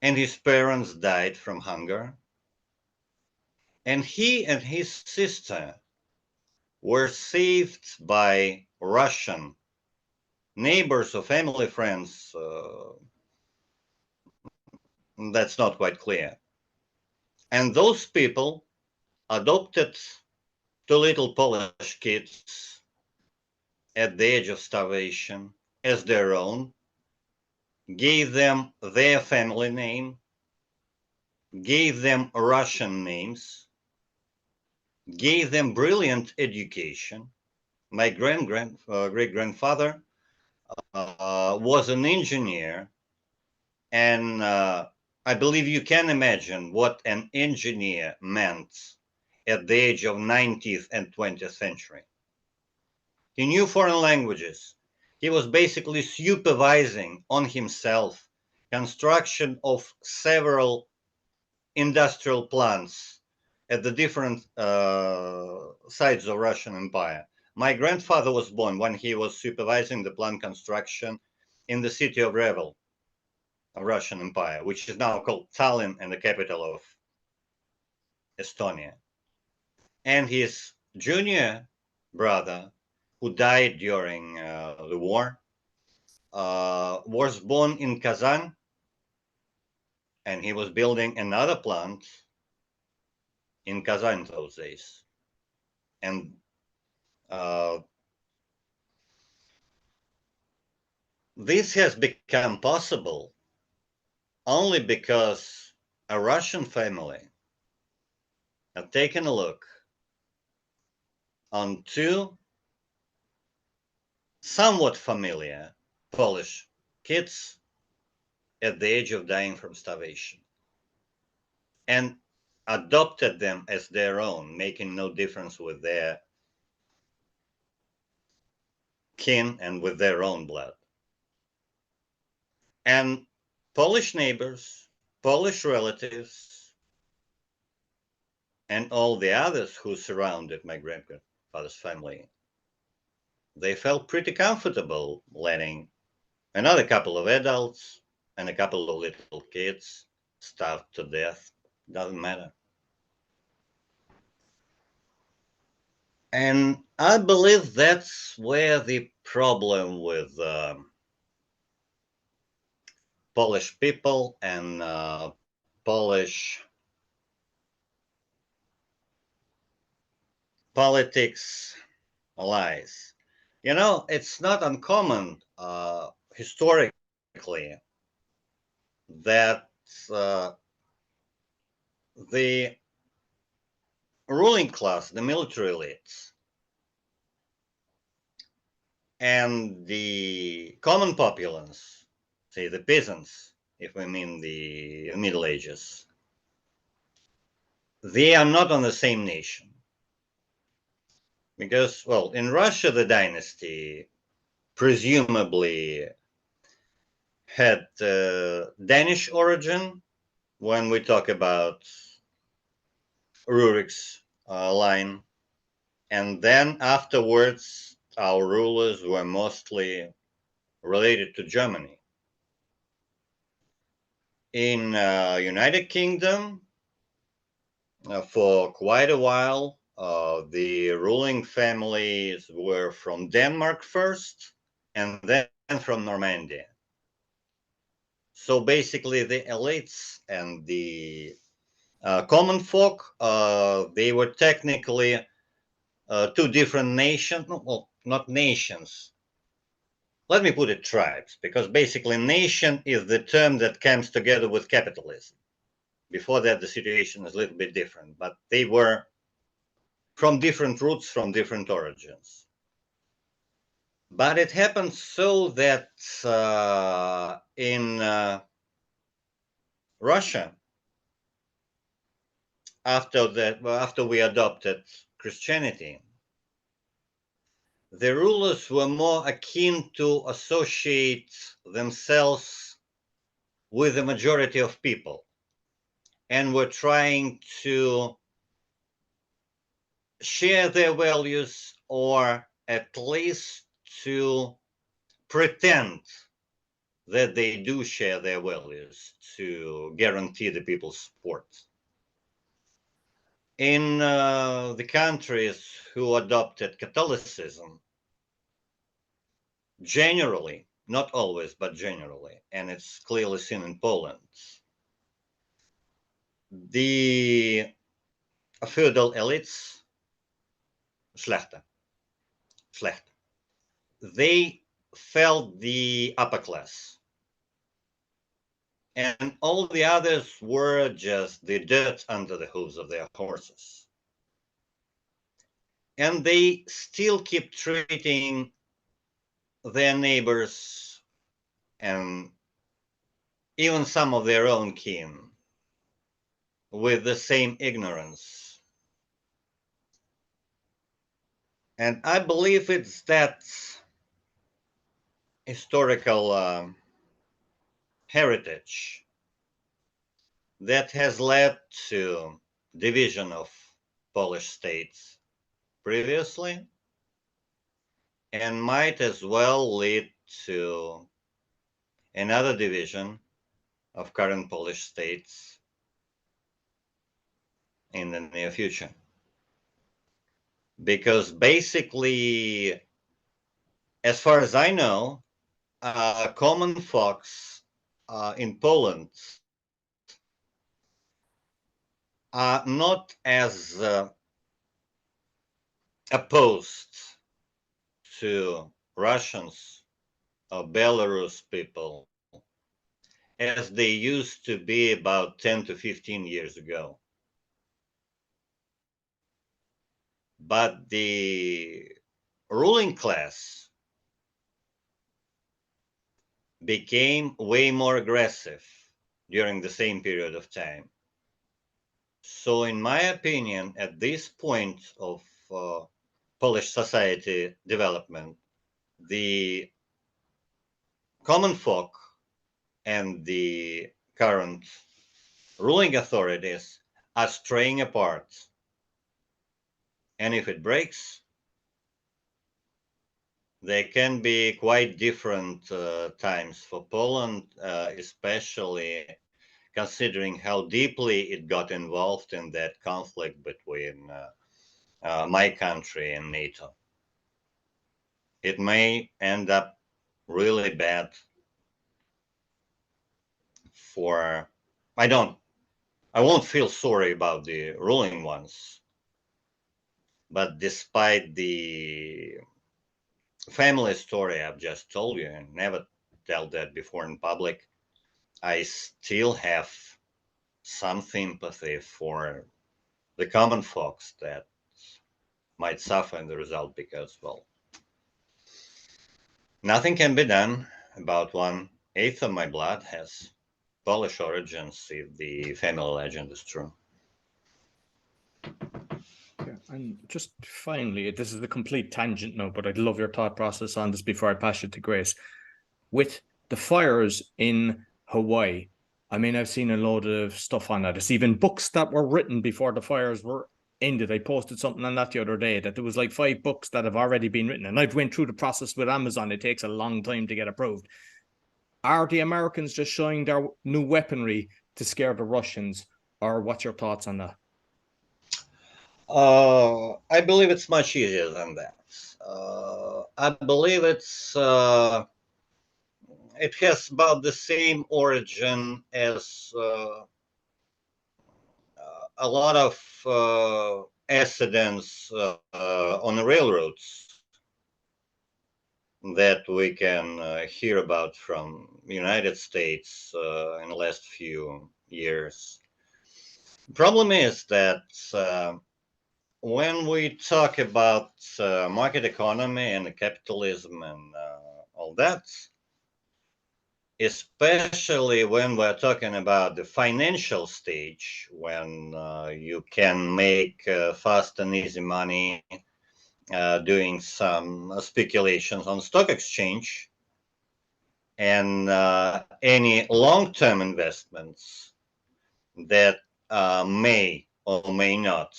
And his parents died from hunger. And he and his sister were saved by Russian neighbors or family friends. That's not quite clear. And those people adopted two little Polish kids at the age of starvation as their own, gave them their family name, gave them Russian names, gave them brilliant education. My great-grandfather was an engineer, and I believe you can imagine what an engineer meant at the age of 19th and 20th century. He knew foreign languages. He was basically supervising on himself construction of several industrial plants at the different sides of Russian Empire. My grandfather was born when he was supervising the plant construction in the city of Revel, of Russian Empire, which is now called Tallinn and the capital of Estonia. And his junior brother, who died during the war, was born in Kazan, and he was building another plant in Kazan those days. And this has become possible only because a Russian family have taken a look on two somewhat familiar Polish kids at the age of dying from starvation and adopted them as their own, making no difference with their kin and with their own blood. And Polish neighbors, Polish relatives, and all the others who surrounded my grandfather's family, they felt pretty comfortable letting another couple of adults and a couple of little kids starve to death. Doesn't matter. And I believe that's where the problem with Polish people and Polish politics lies. You know, it's not uncommon historically that the ruling class, the military elites, and the common populace, say the peasants, if we mean the Middle Ages, they are not on the same nation. Because, well, in Russia, the dynasty presumably had Danish origin when we talk about Rurik's line. And then afterwards, our rulers were mostly related to Germany. In United Kingdom, for quite a while, the ruling families were from Denmark first, and then from Normandy. So basically, the elites and the common folk, they were technically two different nations. Well, not nations. Let me put it tribes, because basically nation is the term that comes together with capitalism. Before that, the situation is a little bit different, but they were from different roots, from different origins. But it happened so that in Russia, after we adopted Christianity, the rulers were more akin to associate themselves with the majority of people, and were trying to share their values, or at least to pretend that they do share their values to guarantee the people's support. In the countries who adopted Catholicism, generally, not always, but generally, and it's clearly seen in Poland, the feudal elites, Szlachta, they felt the upper class. And all the others were just the dirt under the hooves of their horses. And they still keep treating their neighbors and even some of their own kin with the same ignorance. And I believe it's that historical heritage that has led to division of Polish states previously, and might as well lead to another division of current Polish states in the near future. Because basically, as far as I know, common folks in Poland are not as opposed to Russians or Belarus people as they used to be about 10 to 15 years ago. But the ruling class became way more aggressive during the same period of time. So in my opinion, at this point of Polish society development, the common folk and the current ruling authorities are straying apart. And if it breaks, there can be quite different times for Poland, especially considering how deeply it got involved in that conflict between my country and NATO. It may end up really bad for, I won't feel sorry about the ruling ones, but despite the family story I've just told you and never tell that before in public, I still have some sympathy for the common folks that might suffer in the result because, well, nothing can be done about 1/8 of my blood has Polish origins if the family legend is true. Yeah, and just finally, this is a complete tangent now, but I'd love your thought process on this before I pass you to Grace. With the fires in Hawaii, I mean, I've seen a load of stuff on that. It's even books that were written before the fires were ended. I posted something on that the other day that there was like 5 books that have already been written, and I've went through the process with Amazon. It takes a long time to get approved. Are the Americans just showing their new weaponry to scare the Russians, or what's your thoughts on that? I believe it's much easier than that. I believe it has about the same origin as a lot of accidents on the railroads that we can hear about from the United States in the last few years. Problem is that when we talk about market economy and capitalism and all that, especially when we're talking about the financial stage, when you can make fast and easy money doing some speculations on stock exchange, and any long-term investments that may or may not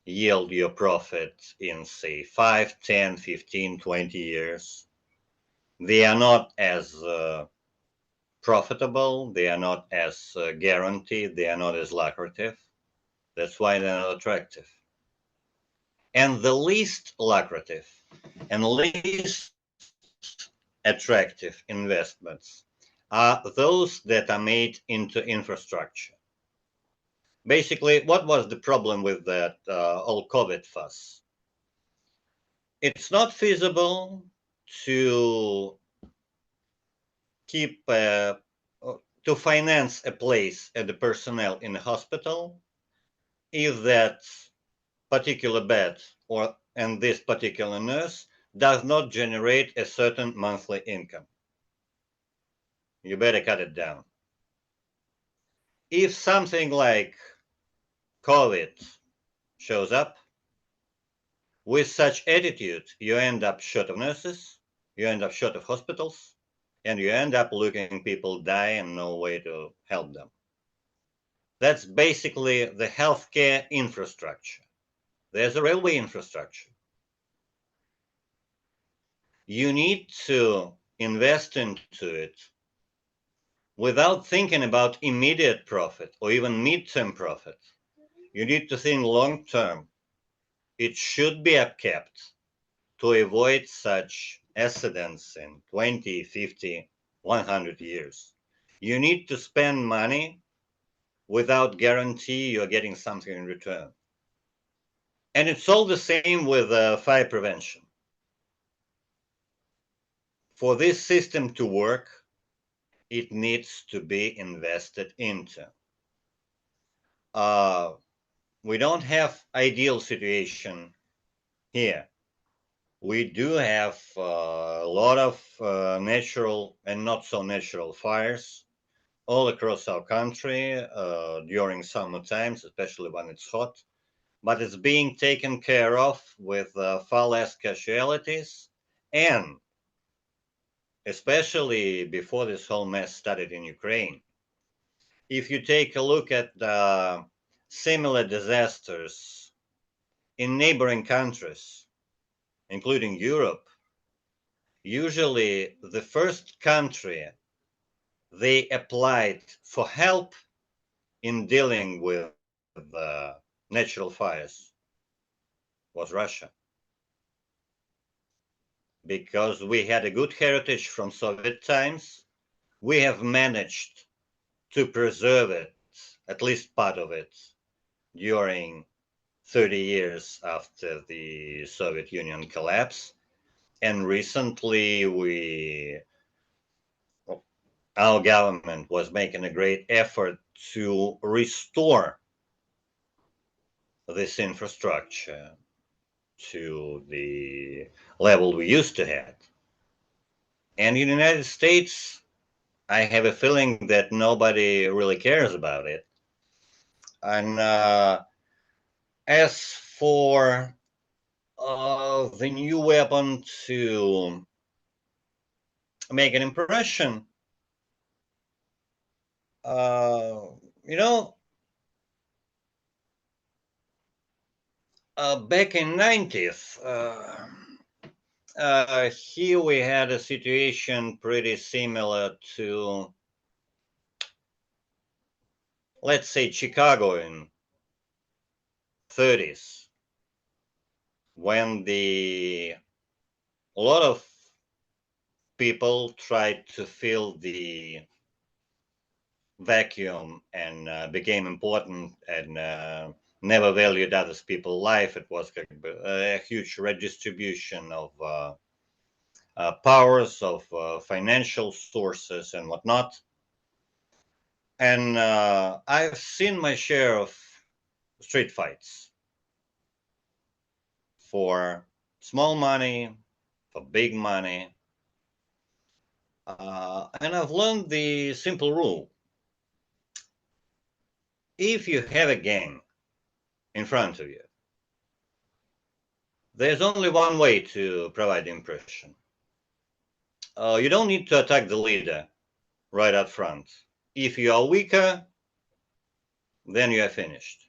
yield your profit in, say, 5, 10, 15, 20 years. They are not as profitable, they are not as guaranteed, they are not as lucrative. That's why they're not attractive. And the least lucrative and least attractive investments are those that are made into infrastructure. Basically, what was the problem with that all COVID fuss? It's not feasible to keep to finance a place and the personnel in a hospital if that particular bed and this particular nurse does not generate a certain monthly income. You better cut it down. If something like COVID shows up, with such attitude, you end up short of nurses, you end up short of hospitals, and you end up looking people die and no way to help them. That's basically the healthcare infrastructure. There's a railway infrastructure. You need to invest into it without thinking about immediate profit or even midterm profit. You need to think long term. It should be upkept to avoid such accidents in 20, 50, 100 years. You need to spend money without guarantee you're getting something in return. And it's all the same with fire prevention. For this system to work, it needs to be invested into. We don't have ideal situation here. We do have a lot of natural and not so natural fires all across our country during summer times, especially when it's hot. But it's being taken care of with far less casualties, and especially before this whole mess started in Ukraine. If you take a look at similar disasters in neighboring countries, including Europe, usually the first country they applied for help in dealing with natural fires was Russia. Because we had a good heritage from Soviet times, we have managed to preserve it, at least part of it, during 30 years after the Soviet Union collapse. And recently our government was making a great effort to restore this infrastructure to the level we used to have. And in the United States, I have a feeling that nobody really cares about it. And as for the new weapon to make an impression, you know, back in 90s, here we had a situation pretty similar to, let's say, Chicago in 30s, when a lot of people tried to fill the vacuum and became important and never valued others people's life. It was a huge redistribution of powers, of financial sources and whatnot. And I've seen my share of street fights for small money, for big money. And I've learned the simple rule. If you have a gang in front of you, there's only one way to provide impression. You don't need to attack the leader right up front. If you are weaker, then you are finished.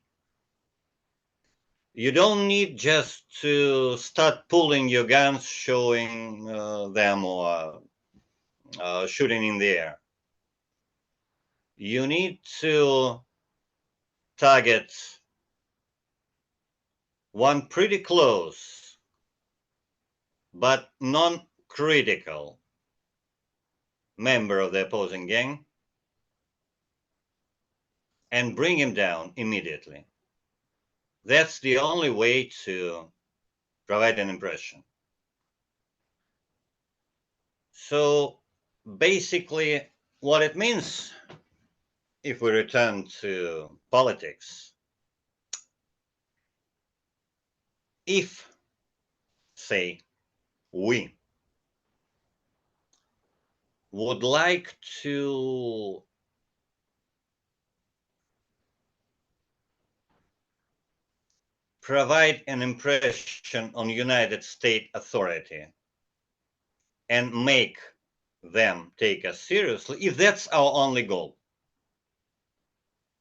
You don't need just to start pulling your guns, showing them, or shooting in the air. You need to target one pretty close but non-critical member of the opposing gang and bring him down immediately. That's the only way to provide an impression. So basically, what it means, if we return to politics, if, say, we would like to provide an impression on United States authority and make them take us seriously, if that's our only goal,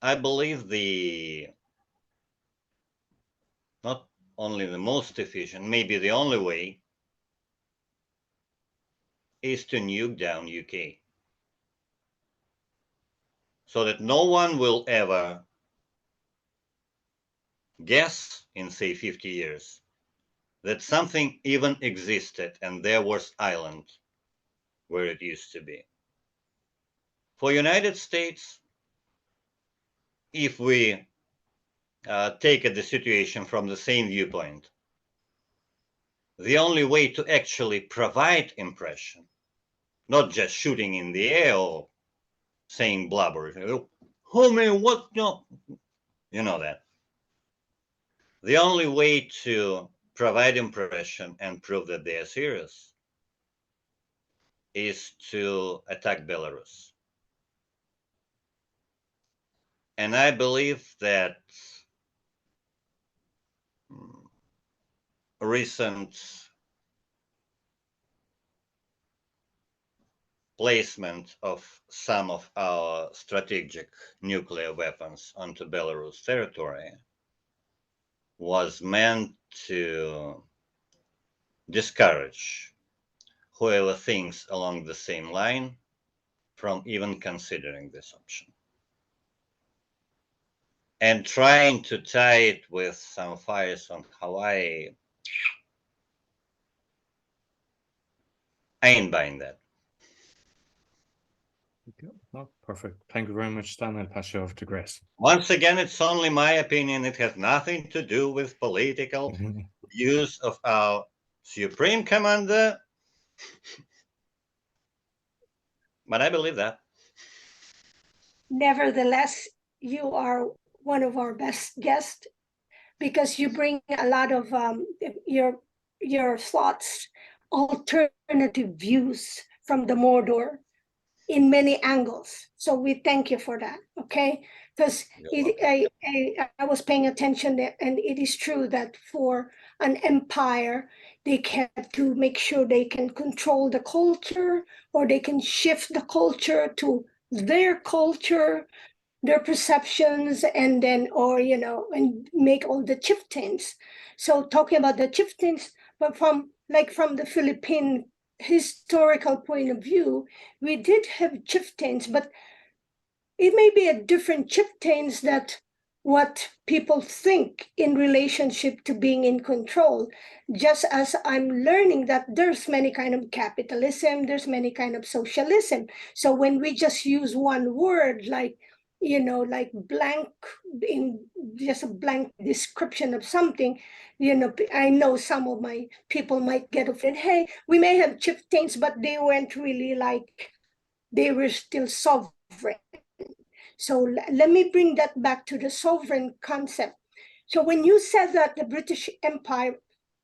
I believe not only the most efficient, maybe the only way, is to nuke down UK. So that no one will ever guess in, say, 50 years that something even existed and there was Ireland where it used to be. For United States, if we take the situation from the same viewpoint, the only way to actually provide impression, not just shooting in the air or saying blubber, oh man, what, no, you know that. The only way to provide impression and prove that they are serious is to attack Belarus. And I believe that recent placement of some of our strategic nuclear weapons onto Belarus territory was meant to discourage whoever thinks along the same line from even considering this option. And trying to tie it with some fires on Hawaii, I ain't buying that. Oh, perfect. Thank you very much, Stan. I'll pass you over to Grace. Once again, it's only my opinion. It has nothing to do with political views of our Supreme Commander. But I believe that. Nevertheless, you are one of our best guests because you bring a lot of your thoughts, alternative views from the Mordor in many angles. So we thank you for that, okay? Because I was paying attention there, and it is true that for an empire, they have to make sure they can control the culture, or they can shift the culture to their culture, their perceptions, and then, or, you know, and make all the chieftains. So talking about the chieftains, but from the Philippine historical point of view, we did have chieftains, but it may be a different chieftains that what people think in relationship to being in control. Just as I'm learning that there's many kind of capitalism, there's many kind of socialism. So when we just use one word, like, you know, like blank, in just a blank description of something, you know, I know some of my people might get offended. Hey, we may have chieftains, but they weren't really like, they were still sovereign. So let me bring that back to the sovereign concept. So when you said that the British Empire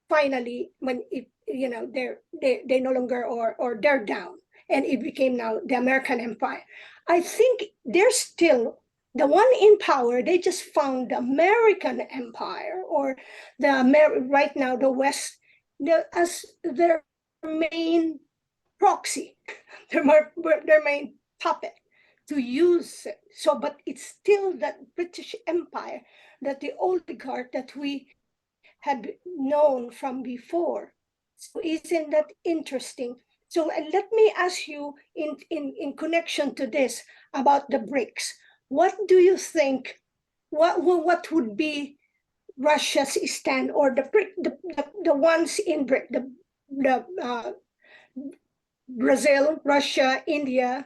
finally, when it, you know, they no longer, or they're down, and it became now the American Empire, I think they're still the one in power. They just found the American Empire, or right now the West, as their main proxy, their main puppet to use it. So, but it's still that British Empire, that the oligarch that we had known from before. So isn't that interesting? So let me ask you in connection to this about the BRICS. What do you think, what would be Russia's stand, or the ones in BRIC, the Brazil, Russia, India,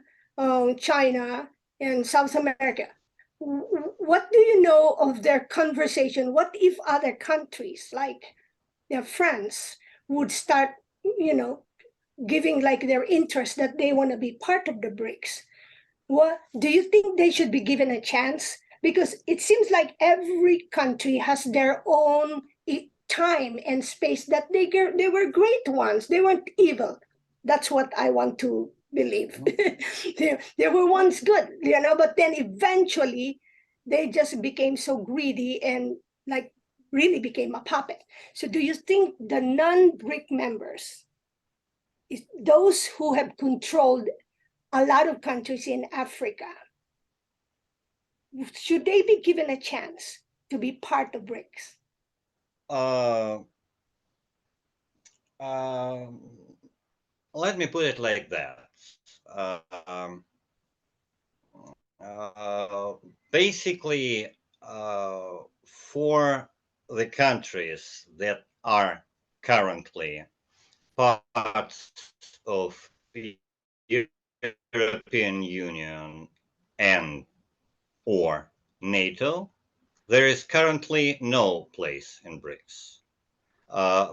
China, and South America? What do you know of their conversation? What if other countries like France would start, you know, giving like their interest that they want to be part of the BRICS? What do you think they should be given a chance? Because it seems like every country has their own time and space, that they were great ones. They weren't evil. That's what I want to believe. They were once good, you know, but then eventually they just became so greedy and like really became a puppet. So do you think the non-BRIC members, those who have controlled a lot of countries in Africa, should they be given a chance to be part of BRICS? Let me put it like that. Basically, for the countries that are currently parts of the European Union and or NATO, there is currently no place in BRICS.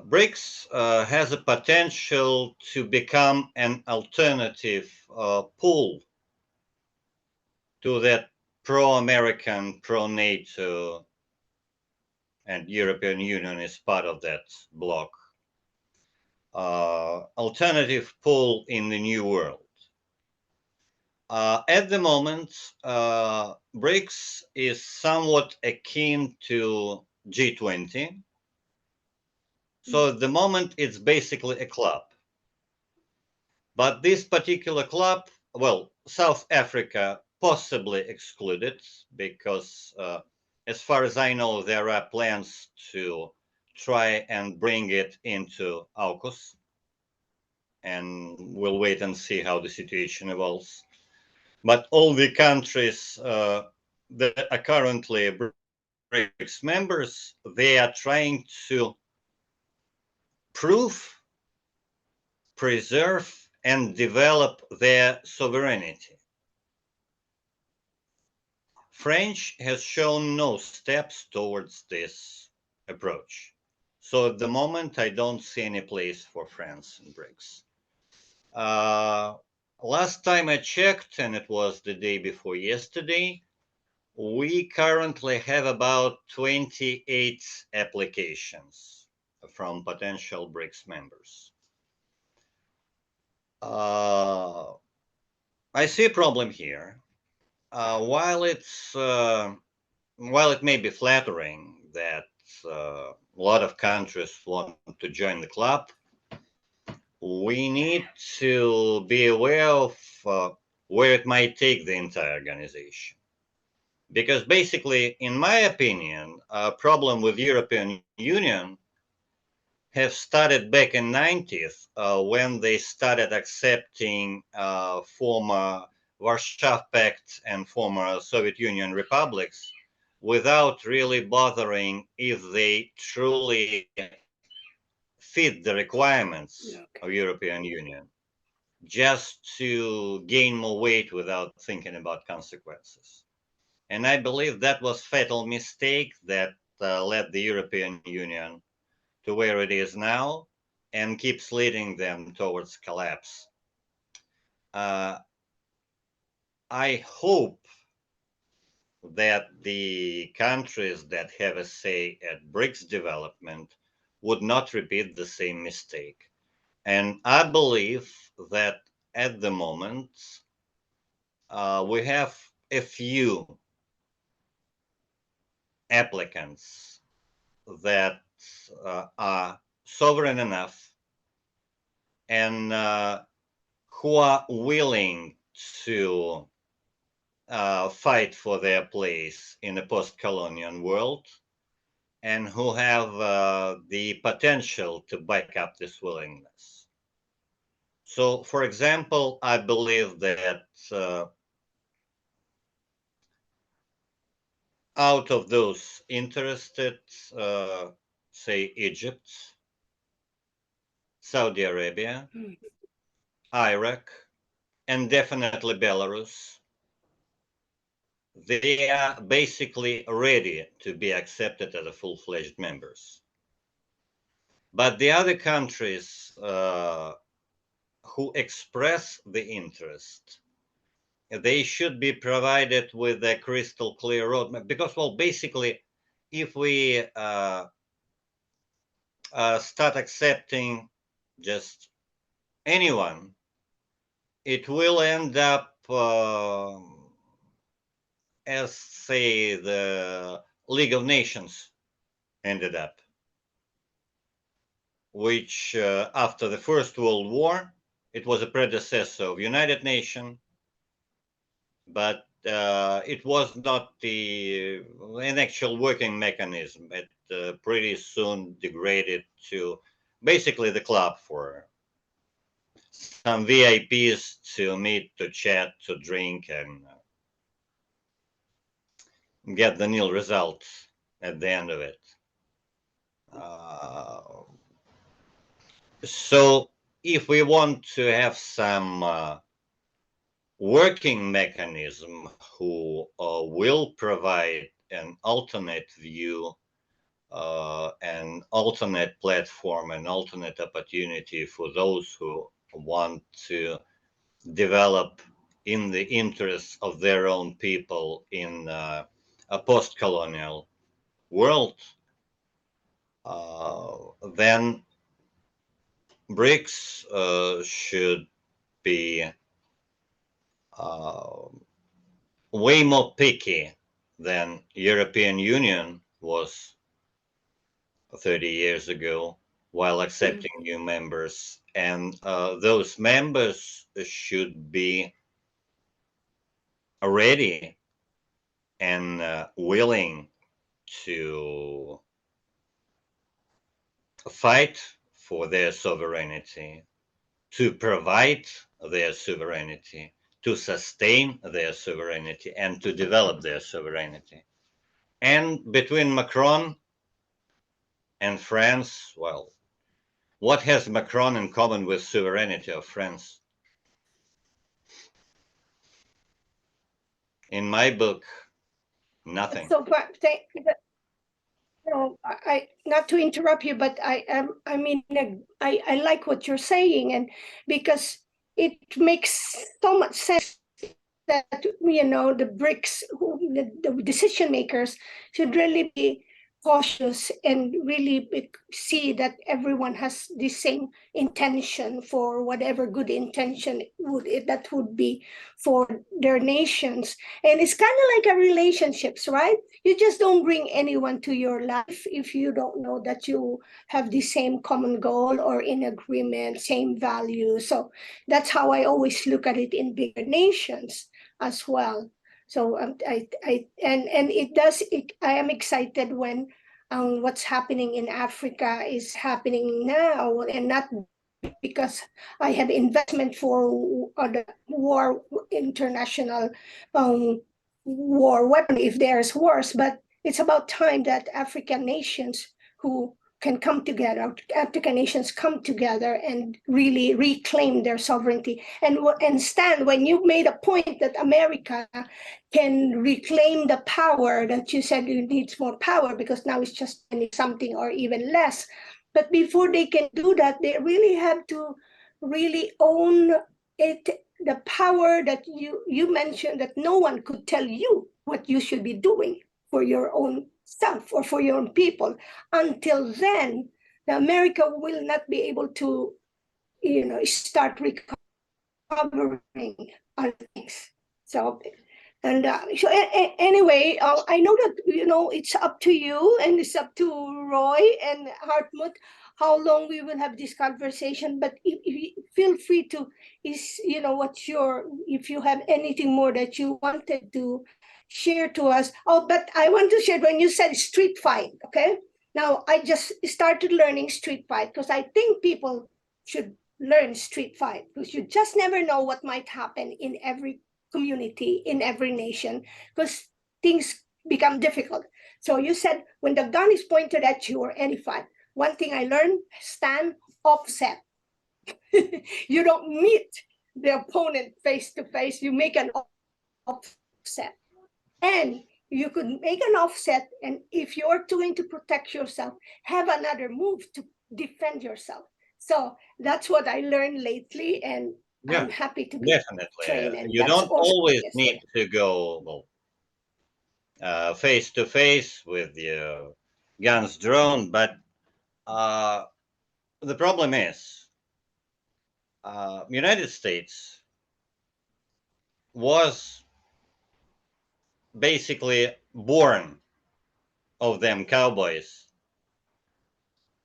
BRICS has a potential to become an alternative pool to that pro-American, pro-NATO, and European Union is part of that bloc, alternative pool in the new world. At the moment, BRICS is somewhat akin to G20. So at the moment, it's basically a club. But this particular club, well, South Africa possibly excluded, because as far as I know, there are plans to try and bring it into AUKUS. And we'll wait and see how the situation evolves. But all the countries that are currently BRICS members, they are trying to prove, preserve, and develop their sovereignty. France has shown no steps towards this approach. So at the moment, I don't see any place for France in BRICS. Last time I checked, and it was the day before yesterday, we currently have about 28 applications from potential BRICS members. I see a problem here. While it may be flattering that a lot of countries want to join the club, we need to be aware of where it might take the entire organization. Because basically, in my opinion, a problem with European Union have started back in 90s when they started accepting former Warsaw Pact and former Soviet Union republics without really bothering if they truly fit the requirements of European Union, just to gain more weight without thinking about consequences. And I believe that was a fatal mistake that led the European Union to where it is now and keeps leading them towards collapse. I hope that the countries that have a say at BRICS development would not repeat the same mistake. And I believe that at the moment, we have a few applicants that are sovereign enough and who are willing to fight for their place in a post-colonial world, and who have the potential to back up this willingness. So, for example, I believe that out of those interested, say Egypt, Saudi Arabia, Iraq, and definitely Belarus, they are basically ready to be accepted as a full-fledged members. But the other countries who express the interest, they should be provided with a crystal clear roadmap. Because, well, basically, if we start accepting just anyone, it will end up as, say, the League of Nations ended up, which after the First World War, it was a predecessor of United Nations, but it was not an actual working mechanism. It pretty soon degraded to basically the club for some VIPs to meet, to chat, to drink, and get the nil result at the end of it. So if we want to have some working mechanism who will provide an alternate view, an alternate platform, an alternate opportunity for those who want to develop in the interests of their own people in a post-colonial world, then BRICS should be way more picky than European Union was 30 years ago while accepting new members. And those members should be ready and willing to fight for their sovereignty, to provide their sovereignty, to sustain their sovereignty, and to develop their sovereignty. And between Macron and France, well, what has Macron in common with sovereignty of France? In my book, nothing. So, but no, I not to interrupt you, but I mean, I like what you're saying, and because it makes so much sense that the BRICS, the decision makers should really be cautious and really see that everyone has the same intention for whatever good intention that would be for their nations. And it's kind of like a relationships, right? You just don't bring anyone to your life if you don't know that you have the same common goal or in agreement, same values. So that's how I always look at it in bigger nations as well. So I am excited when what's happening in Africa is happening now, and not because I have investment for the war, international war weapon if there's wars, but it's about time that African nations who can come together, African nations come together and really reclaim their sovereignty. And Stan, when you made a point that America can reclaim the power, that you said it needs more power because now it's just something or even less. But before they can do that, they really have to really own it, the power that you mentioned, that no one could tell you what you should be doing for your own self or for your own people. Until then, the America will not be able to, start recovering other things. So, and anyway, I know that, it's up to you and it's up to Roy and Hartmut how long we will have this conversation, but if you feel free to, if you have anything more that you wanted to share to us. Oh, but I want to share when you said street fight, okay? Now, I just started learning street fight because I think people should learn street fight, because you just never know what might happen in every community, in every nation, because things become difficult. So you said when the gun is pointed at you or any fight, one thing I learned, stand offset. You don't meet the opponent face to face, you make an offset. And you could make an offset, and if you're going to protect yourself, have another move to defend yourself. So that's what I learned lately, and I'm happy to be Definitely. trained. And You don't always need to go face to face with your guns drawn, but the problem is United States was basically born of them cowboys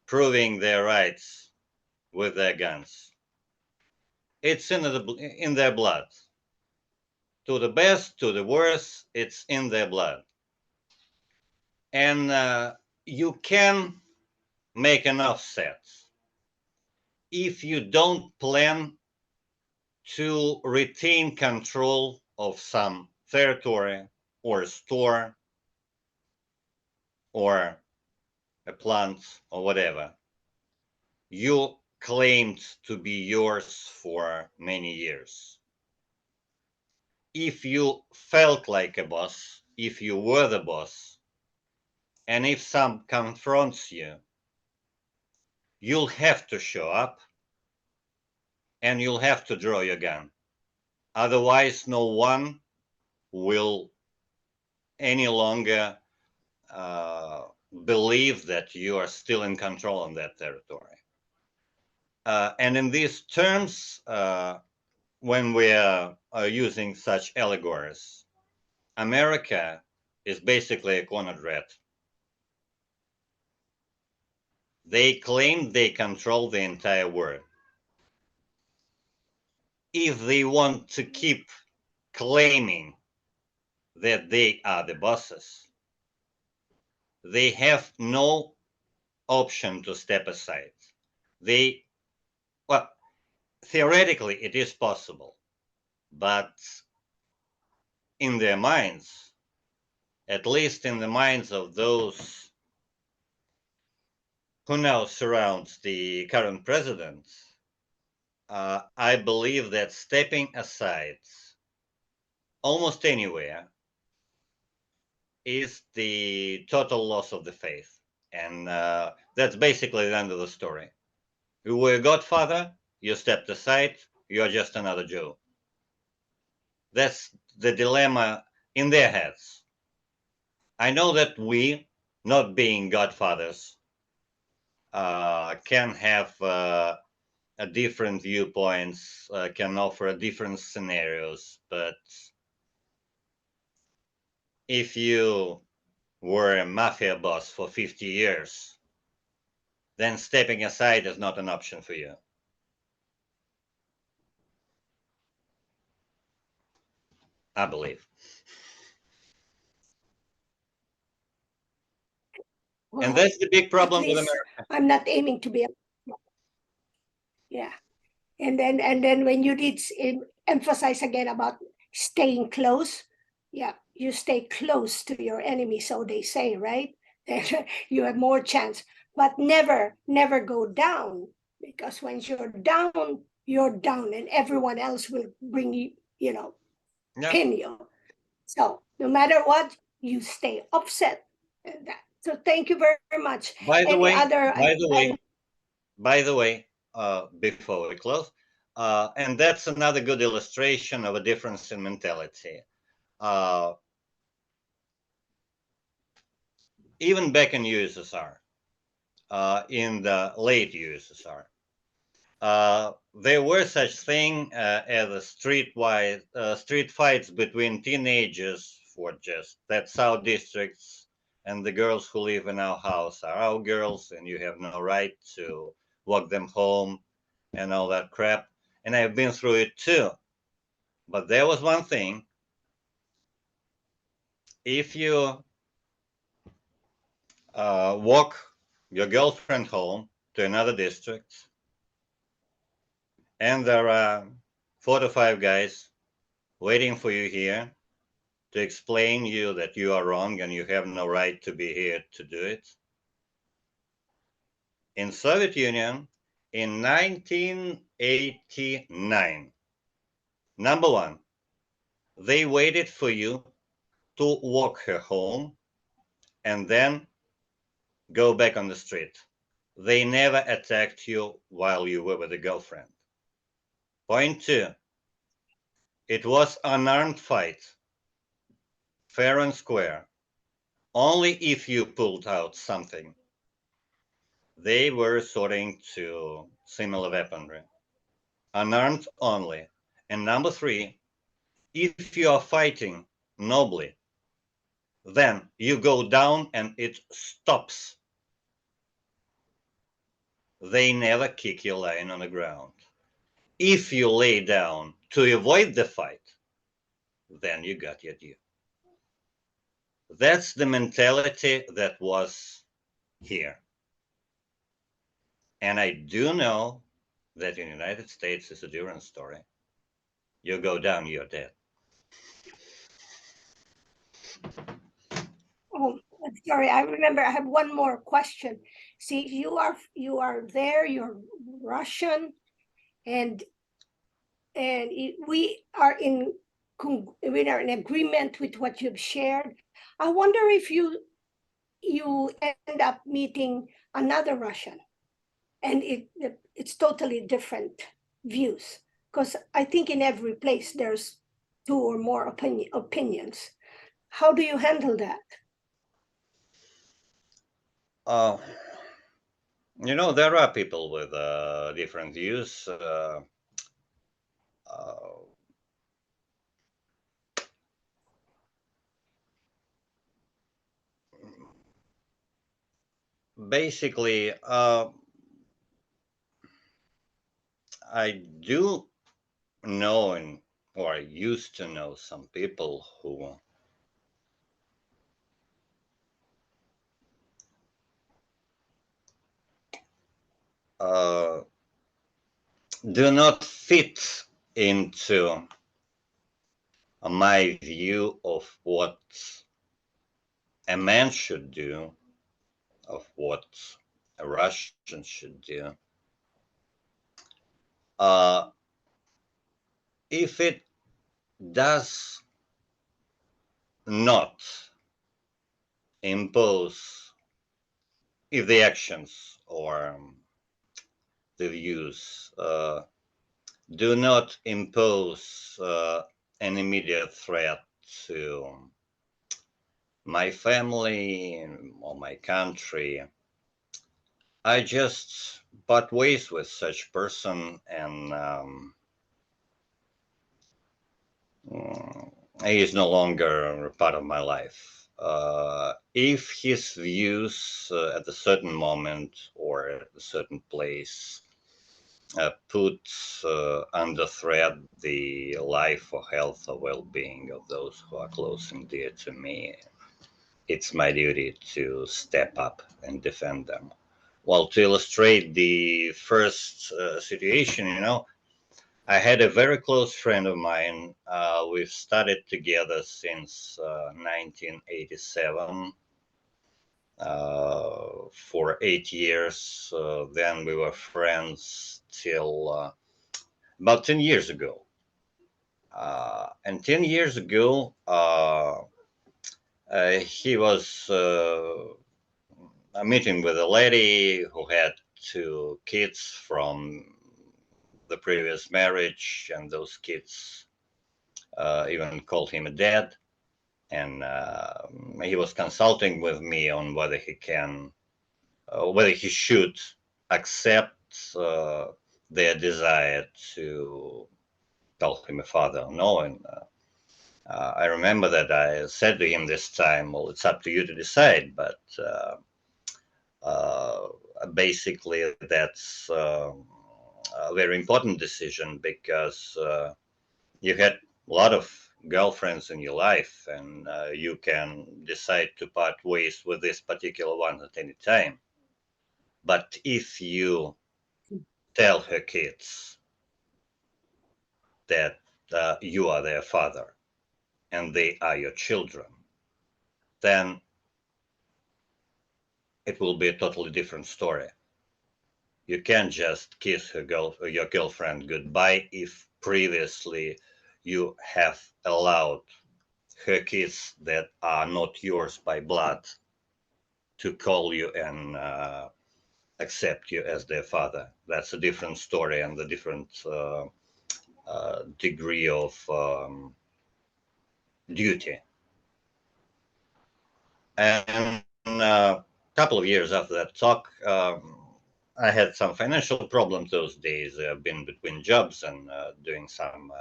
proving their rights with their guns. It's in their blood. To the best, to the worst, it's in their blood. And you can make an offset if you don't plan to retain control of some territory or store or a plant or whatever you claimed to be yours for many years. If you felt like a boss, if you were the boss, and if some confronts you, you'll have to show up and you'll have to draw your gun. Otherwise, no one will any longer believe that you are still in control on that territory. And in these terms, when we are using such allegories, America is basically a cornered rat. They claim they control the entire world. If they want to keep claiming that they are the bosses, they have no option to step aside. Well, theoretically, it is possible, but in their minds, at least in the minds of those who now surround the current president, I believe that stepping aside almost anywhere is the total loss of the faith. And that's basically the end of the story. You were a godfather, you stepped aside, you're just another Jew. That's the dilemma in their heads. I know that we, not being godfathers, can have different viewpoints, can offer different scenarios, but if you were a mafia boss for 50 years, then stepping aside is not an option for you. I believe. Well, and that's the big problem with least America. I'm not aiming to be yeah. And then when you did emphasize again about staying close, yeah, you stay close to your enemy, so they say, right? You have more chance, but never go down, because when you're down, and everyone else will bring you, pin you. So no matter what, you stay upset. So thank you very much. By the way, before we close, And that's another good illustration of a difference in mentality. Even back in USSR, in the late USSR, there were such thing as a street fights between teenagers for just that's our districts, and the girls who live in our house are our girls, and you have no right to walk them home and all that crap. And I've been through it too. But there was one thing. If you walk your girlfriend home to another district, and there are 4 to 5 guys waiting for you here to explain you that you are wrong and you have no right to be here to do it. In Soviet Union, in 1989, number one, they waited for you to walk her home and then go back on the street. They never attacked you while you were with a girlfriend. Point 2, it was an unarmed fight, fair and square. Only if you pulled out something. They were resorting to similar weaponry. Unarmed only. And number 3, if you are fighting nobly, then you go down and it stops. They never kick you lying on the ground. If you lay down to avoid the fight, then you got your due. That's the mentality that was here. And I do know that in the United States it's a different story. You go down, you're dead. Oh, sorry, I remember I have one more question. See, you are there, you're Russian, and we are in agreement with what you've shared. I wonder if you end up meeting another Russian, and it's totally different views, because I think in every place there's 2 or more opinions. How do you handle that? There are people with different views. Basically, I do know, or I used to know some people who do not fit into my view of what a man should do, of what a Russian should do. If it does not impose, if the actions or the views do not impose an immediate threat to my family or my country, I just part ways with such person, and he is no longer a part of my life. If his views at a certain moment or at a certain place put under threat the life or health or well-being of those who are close and dear to me, it's my duty to step up and defend them. Well, to illustrate the first situation, I had a very close friend of mine. We've studied together since 1987 for 8 years. Then we were friends till about 10 years ago. And 10 years ago, he was meeting with a lady who had 2 kids from the previous marriage, and those kids even called him a dad. And he was consulting with me on whether he can, whether he should accept their desire to call him a father or no. And I remember that I said to him this time, well, it's up to you to decide, but basically that's a very important decision, because you had a lot of girlfriends in your life, and you can decide to part ways with this particular one at any time. But if you tell her kids that you are their father and they are your children, then it will be a totally different story. You can't just kiss your girlfriend goodbye if previously you have allowed her kids that are not yours by blood to call you and accept you as their father. That's a different story and a different degree of duty. And a couple of years after that talk, I had some financial problems those days. I've been between jobs and doing some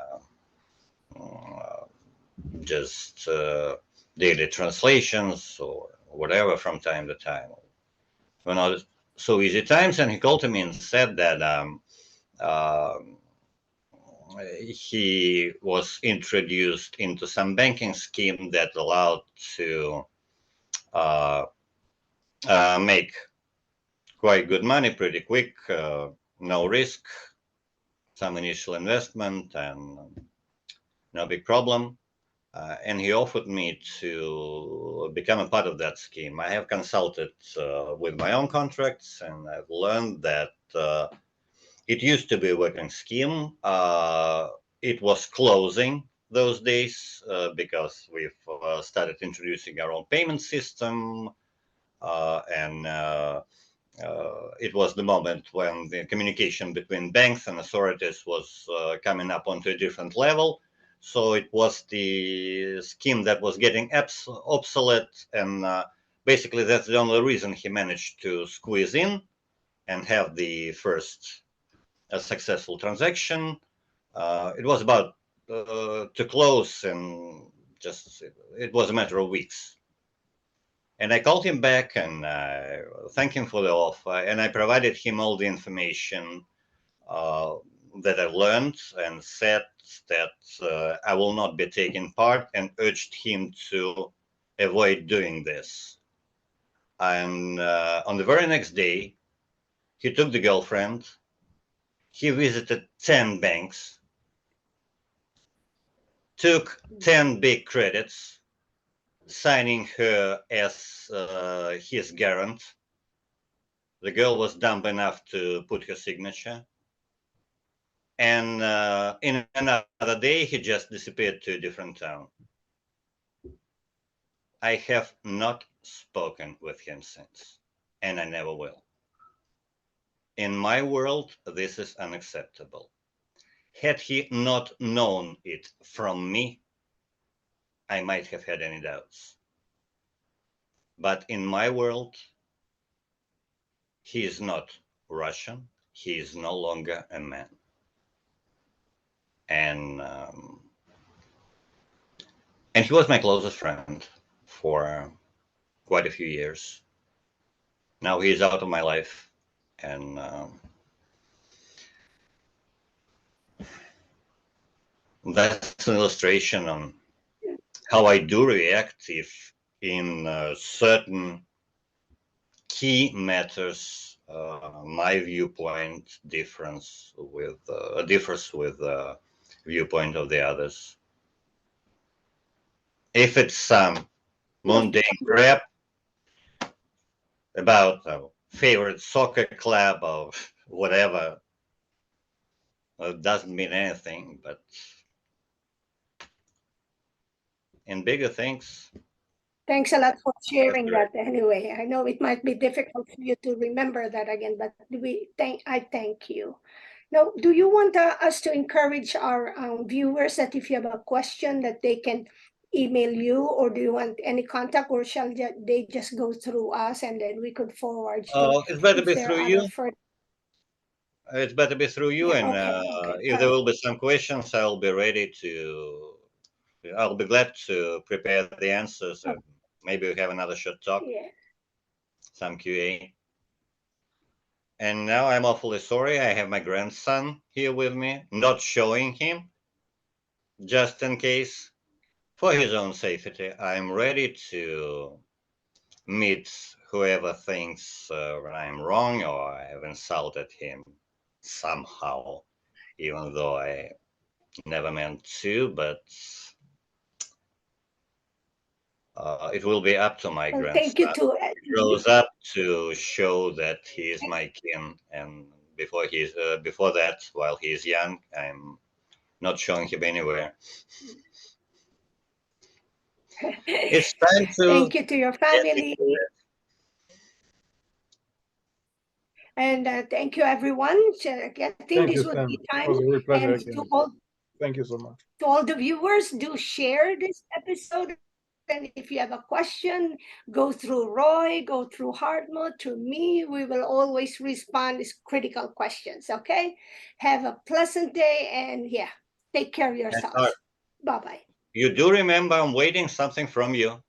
just daily translations or whatever from time to time. When I was so easy times, and he called to me and said that he was introduced into some banking scheme that allowed to make quite good money pretty quick, no risk, some initial investment, and no big problem. And he offered me to become a part of that scheme. I have consulted with my own contracts, and I've learned that it used to be a working scheme. It was closing those days because we've started introducing our own payment system, and it was the moment when the communication between banks and authorities was coming up onto a different level. So it was the scheme that was getting obsolete, and basically that's the only reason he managed to squeeze in and have the first successful transaction. It was about to close, and just it was a matter of weeks. And I called him back and thanked him for the offer, and I provided him all the information that I learned, and said that I will not be taking part, and urged him to avoid doing this. And on the very next day, he took the girlfriend, he visited 10 banks, took 10 big credits, signing her as his guarant. The girl was dumb enough to put her signature. And in another day, he just disappeared to a different town. I have not spoken with him since, and I never will. In my world, this is unacceptable. Had he not known it from me, I might have had any doubts. But in my world, he is not Russian. He is no longer a man. And he was my closest friend for quite a few years. Now he is out of my life, and that's an illustration on how I do react if in certain key matters my viewpoint differs with the viewpoint of the others. If it's some mundane crap about a favorite soccer club or whatever, it doesn't mean anything. But in bigger things, Thanks a lot for sharing that anyway. I know it might be difficult for you to remember that again, but I thank you. Now, do you want us to encourage our viewers that if you have a question that they can email you, or do you want any contact, or shall they just go through us and then we could forward you It's better if be there through are you. other further? It's better be through you, Yeah, and okay, if there will be some questions, I'll be ready to. I'll be glad to prepare the answers. Oh. Maybe we have another short talk, Yeah. some QA. And now I'm awfully sorry. I have my grandson here with me, not showing him, just in case, for his own safety. I'm ready to meet whoever thinks I'm wrong or I have insulted him somehow, even though I never meant to, but it will be up to my Well, grandson. thank you to Grows up to show that he is my kin, and before that, while he is young, I'm not showing him anywhere. It's time to thank you to your get family. into it. And thank you, everyone. So, I think Thank this you, would Sam. be It time. was a real pleasure And again. to Thank you so much. all the viewers, do share this episode. And if you have a question, go through Roy, go through Hartmut, through me. We will always respond to critical questions. Okay. Have a pleasant day, and yeah, take care of yourselves. Bye-bye. You do remember I'm waiting something from you.